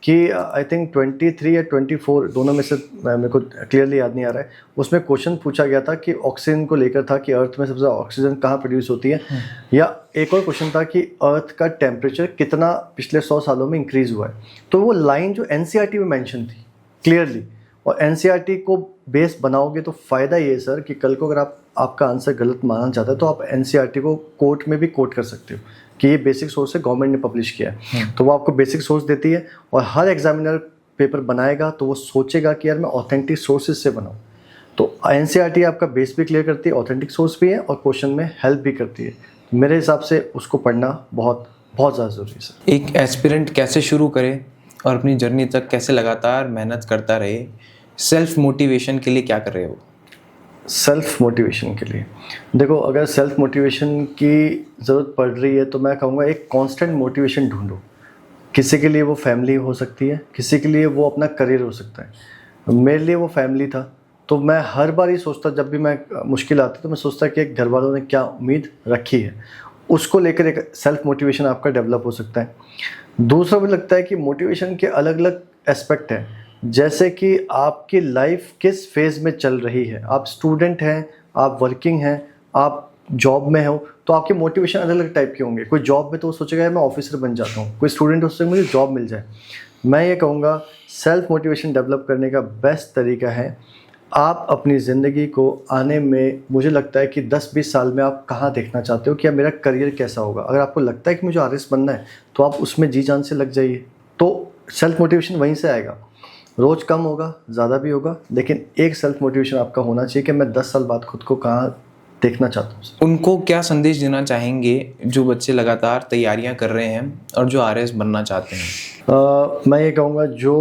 कि आई थिंक 23 या 24 दोनों में से, मेरे को क्लियरली याद नहीं आ रहा है, उसमें क्वेश्चन पूछा गया था कि ऑक्सीजन को लेकर था कि अर्थ में सबसे ज़्यादा ऑक्सीजन कहाँ प्रोड्यूस होती है। या एक और क्वेश्चन था कि अर्थ का टेम्परेचर कितना पिछले 100 सालों में इंक्रीज़ हुआ है। तो वो लाइन जो एनसीईआरटी में मेंशन थी क्लियरली, और एनसीईआरटी को बेस बनाओगे तो फ़ायदा ये है सर कि कल को अगर आपका आंसर गलत माना जाता है तो आप एनसीईआरटी को कोर्ट में भी कोट कर सकते हो कि ये बेसिक सोर्स है, गवर्नमेंट ने पब्लिश किया है। तो वो आपको बेसिक सोर्स देती है, और हर एग्जामिनर पेपर बनाएगा तो वो सोचेगा कि यार मैं ऑथेंटिक सोर्सेज से बनाऊँ। तो एनसीईआरटी आपका बेस भी क्लियर करती है, ऑथेंटिक सोर्स भी है, और क्वेश्चन में हेल्प भी करती है। मेरे हिसाब से उसको पढ़ना बहुत बहुत ज़्यादा ज़रूरी है सर। एक एस्पिरेंट कैसे शुरू करे और अपनी जर्नी तक कैसे लगातार मेहनत करता रहे, सेल्फ मोटिवेशन के लिए क्या कर रहे हो? सेल्फ मोटिवेशन के लिए देखो, अगर सेल्फ मोटिवेशन की ज़रूरत पड़ रही है तो मैं कहूँगा एक कांस्टेंट मोटिवेशन ढूंढो। किसी के लिए वो फैमिली हो सकती है, किसी के लिए वो अपना करियर हो सकता है। मेरे लिए वो फैमिली था, तो मैं हर बार ही सोचता, जब भी मैं मुश्किल आती तो मैं सोचता कि घर वालों ने क्या उम्मीद रखी है, उसको लेकर एक सेल्फ मोटिवेशन आपका डेवलप हो सकता है। दूसरा मुझे लगता है कि मोटिवेशन के अलग अलग एस्पेक्ट हैं, जैसे कि आपकी लाइफ किस फेज़ में चल रही है। आप स्टूडेंट हैं, आप वर्किंग हैं, आप जॉब में हो, तो आपके मोटिवेशन अलग अलग टाइप के होंगे। कोई जॉब में तो वो सोचेगा मैं ऑफिसर बन जाता हूँ, कोई स्टूडेंट उससे मुझे जॉब मिल जाए। मैं ये कहूँगा सेल्फ मोटिवेशन डेवलप करने का बेस्ट तरीका है, आप अपनी ज़िंदगी को आने में, मुझे लगता है कि 10-20 साल में आप कहाँ देखना चाहते हो, क्या मेरा करियर कैसा होगा। अगर आपको लगता है कि मुझे आरएस बनना है तो आप उसमें जी जान से लग जाइए, तो सेल्फ मोटिवेशन वहीं से आएगा। रोज़ कम होगा, ज़्यादा भी होगा, लेकिन एक सेल्फ मोटिवेशन आपका होना चाहिए कि मैं 10 साल बाद खुद को कहाँ देखना चाहता हूँ। उनको क्या संदेश देना चाहेंगे जो बच्चे लगातार तैयारियां कर रहे हैं और जो आरएस बनना चाहते हैं? मैं ये कहूँगा जो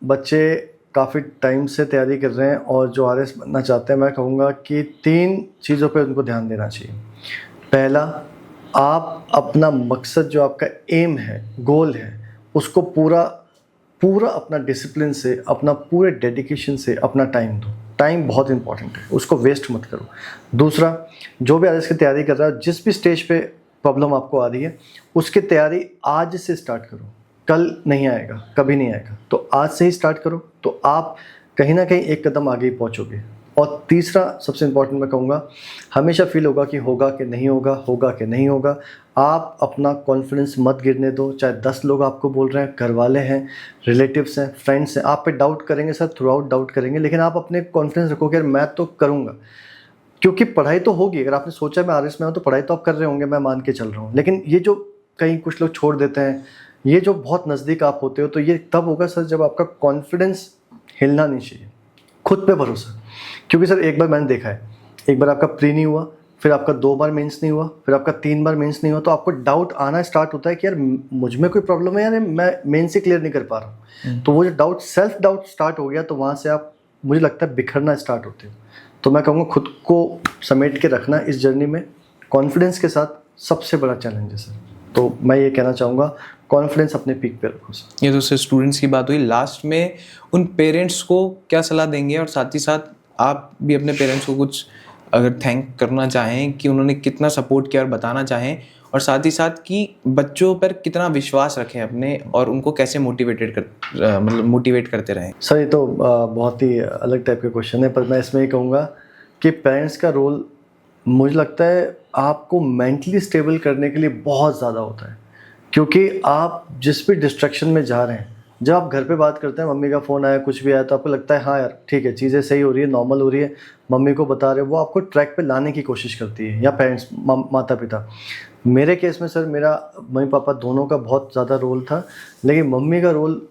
बच्चे काफ़ी टाइम से तैयारी कर रहे हैं और जो आरएस बनना चाहते हैं, मैं कहूँगा कि 3 चीज़ों पे उनको ध्यान देना चाहिए। पहला, आप अपना मकसद, जो आपका एम है, गोल है, उसको पूरा अपना डिसिप्लिन से, अपना पूरे डेडिकेशन से अपना टाइम दो। टाइम बहुत इंपॉर्टेंट है, उसको वेस्ट मत करो। दूसरा, जो भी आरएस की तैयारी कर रहा है, जिस भी स्टेज पे प्रॉब्लम आपको आ रही है, उसकी तैयारी आज से स्टार्ट करो। कल नहीं आएगा, कभी नहीं आएगा, तो आज से ही स्टार्ट करो, तो आप कहीं ना कहीं एक कदम आगे ही पहुँचोगे। और तीसरा सबसे इम्पॉर्टेंट मैं कहूँगा, हमेशा फील होगा कि होगा कि नहीं होगा, होगा कि नहीं होगा। आप अपना कॉन्फिडेंस मत गिरने दो, चाहे 10 लोग आपको बोल रहे हैं, घर वाले हैं, रिलेटिव्स हैं, फ्रेंड्स हैं, आप पे डाउट करेंगे सर, थ्रू आउट डाउट करेंगे, लेकिन आप अपने कॉन्फिडेंस रखो कि यार मैं तो करूँगा। क्योंकि पढ़ाई तो होगी, अगर आपने सोचा मैं आरएस में हूँ तो पढ़ाई तो आप कर रहे होंगे, मैं मान के चल रहा हूँ। लेकिन ये जो कहीं कुछ लोग छोड़ देते हैं, ये जो बहुत नज़दीक आप होते हो, तो ये तब होगा सर जब आपका कॉन्फिडेंस हिलना नहीं चाहिए, खुद पे भरोसा। क्योंकि सर एक बार मैंने देखा है, एक बार आपका प्री नहीं हुआ, फिर आपका 2 बार मेंस नहीं हुआ, फिर आपका 3 बार मेंस नहीं हुआ, तो आपको डाउट आना स्टार्ट होता है कि यार मुझ में कोई प्रॉब्लम है, यार मैं मेंस ही क्लियर नहीं कर पा रहा हूँ। तो वो जो डाउट, सेल्फ डाउट स्टार्ट हो गया, तो वहाँ से आप, मुझे लगता है, बिखरना स्टार्ट होते हो। तो मैं कहूँगा खुद को समेट के रखना इस जर्नी में, कॉन्फिडेंस के साथ, सबसे बड़ा चैलेंज है सर। तो मैं ये कहना चाहूँगा, कॉन्फिडेंस अपने पीक पे रखो सर। ये तो सिर्फ स्टूडेंट्स की बात हुई। लास्ट में उन पेरेंट्स को क्या सलाह देंगे, और साथ ही साथ आप भी अपने पेरेंट्स को कुछ अगर थैंक करना चाहें कि उन्होंने कितना सपोर्ट किया और बताना चाहें, और साथ ही साथ कि बच्चों पर कितना विश्वास रखें अपने, और उनको कैसे मोटिवेट करते रहें? सर ये तो बहुत ही अलग टाइप का क्वेश्चन है, पर मैं इसमें ये कहूँगा कि पेरेंट्स का रोल, मुझे लगता है आपको मेंटली स्टेबल करने के लिए बहुत ज़्यादा होता है, क्योंकि आप जिस भी डिस्ट्रैक्शन में जा रहे हैं, जब आप घर पे बात करते हैं, मम्मी का फ़ोन आया, कुछ भी आया, तो आपको लगता है हाँ यार ठीक है, चीज़ें सही हो रही है, नॉर्मल हो रही है, मम्मी को बता रहे हो, वो आपको ट्रैक पे लाने की कोशिश करती है, या पेरेंट्स, माता पिता। मेरे केस में सर मेरा मम्मी पापा दोनों का बहुत ज़्यादा रोल था, लेकिन मम्मी का रोल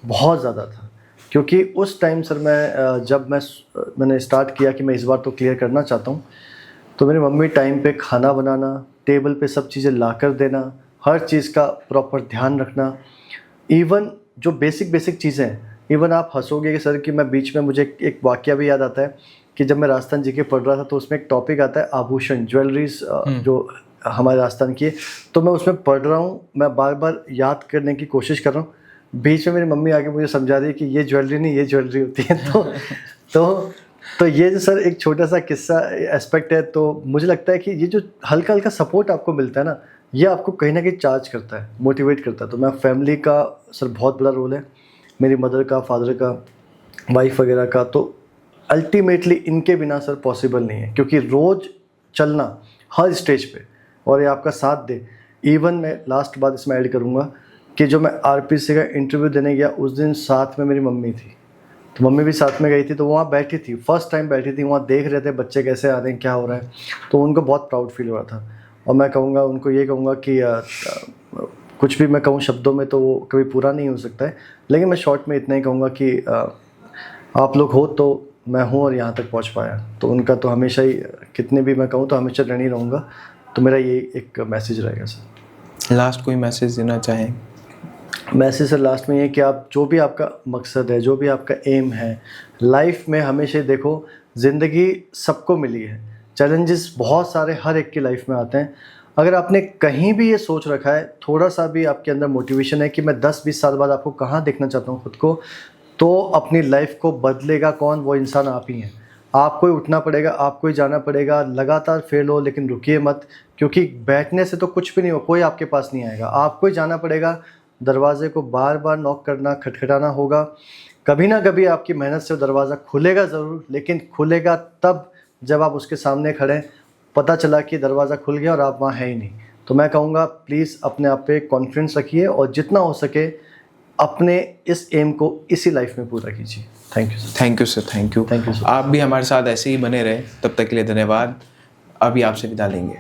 बहुत ज़्यादा था, क्योंकि उस टाइम सर जब मैंने स्टार्ट किया कि मैं इस बार तो क्लियर करना चाहता हूँ, तो मेरी मम्मी टाइम पे खाना बनाना, टेबल पे सब चीज़ें ला कर देना, हर चीज़ का प्रॉपर ध्यान रखना, इवन जो बेसिक चीज़ें हैं, इवन आप हंसोगे कि सर कि मैं बीच में मुझे एक वाक़या भी याद आता है कि जब मैं राजस्थान जी के पढ़ रहा था, तो उसमें एक टॉपिक आता है आभूषण, ज्वेलरीज जो हमारे राजस्थान की है, तो मैं उसमें पढ़ रहा हूँ, मैं बार बार याद करने की कोशिश कर रहा हूँ, बीच में मेरी मम्मी आके मुझे समझा रही है कि ये ज्वेलरी नहीं, ये ज्वेलरी होती है। तो ये जो सर एक छोटा सा किस्सा एस्पेक्ट है, तो मुझे लगता है कि ये जो हल्का हल्का सपोर्ट आपको मिलता है ना, ये आपको कहीं ना कहीं चार्ज करता है, मोटिवेट करता है। तो मैं फैमिली का सर बहुत बड़ा रोल है, मेरी मदर का, फादर का, वाइफ वगैरह का, तो अल्टीमेटली इनके बिना सर पॉसिबल नहीं है, क्योंकि रोज़ चलना हर स्टेज पे और ये आपका साथ दे। इवन मैं लास्ट बात इसमें ऐड करूँगा कि जो मैं आरपीसी का इंटरव्यू देने गया, उस दिन साथ में मेरी मम्मी थी, तो मम्मी भी साथ में गई थी, तो वहाँ बैठी थी, फर्स्ट टाइम बैठी थी, वहाँ देख रहे थे बच्चे कैसे आ रहे हैं, क्या हो रहा है, तो उनको बहुत प्राउड फील हो रहा था। और मैं कहूँगा उनको, ये कहूँगा कि कुछ भी मैं कहूँ शब्दों में तो वो कभी पूरा नहीं हो सकता है, लेकिन मैं शॉर्ट में इतना ही कहूँगा कि आप लोग हो तो मैं हूँ और यहाँ तक पहुँच पाया, तो उनका तो हमेशा ही, कितने भी मैं कहूँ तो हमेशा ऋणी रहूँगा। तो मेरा ये एक मैसेज रहेगा सर। लास्ट कोई मैसेज देना चाहें? मैसेज सर लास्ट में ये कि आप जो भी आपका मकसद है, जो भी आपका एम है लाइफ में, हमेशा देखो ज़िंदगी सबको मिली है, चैलेंजेस बहुत सारे हर एक की लाइफ में आते हैं। अगर आपने कहीं भी ये सोच रखा है, थोड़ा सा भी आपके अंदर मोटिवेशन है कि मैं 10-20 साल बाद आपको कहाँ देखना चाहता हूँ खुद को, तो अपनी लाइफ को बदलेगा कौन? वो इंसान आप ही हैं। आपको ही उठना पड़ेगा, आपको ही जाना पड़ेगा, लगातार फेल हो लेकिन रुकिए मत, क्योंकि बैठने से तो कुछ भी नहीं हो, कोई आपके पास नहीं आएगा, आपको ही जाना पड़ेगा, दरवाजे को बार बार नॉक करना, खटखटाना होगा, कभी ना कभी आपकी मेहनत से वो दरवाज़ा खुलेगा ज़रूर, लेकिन खुलेगा तब जब आप उसके सामने खड़े, पता चला कि दरवाज़ा खुल गया और आप वहाँ है ही नहीं। तो मैं कहूँगा प्लीज़ अपने आप पे कॉन्फिडेंस रखिए और जितना हो सके अपने इस एम को इसी लाइफ में पूरा कीजिए। Thank you sir. Thank you sir, thank you. Thank you sir. आप भी हमारे साथ ऐसे ही बने रहे, तब तक के लिए धन्यवाद। अभी आपसे विदा लेंगे।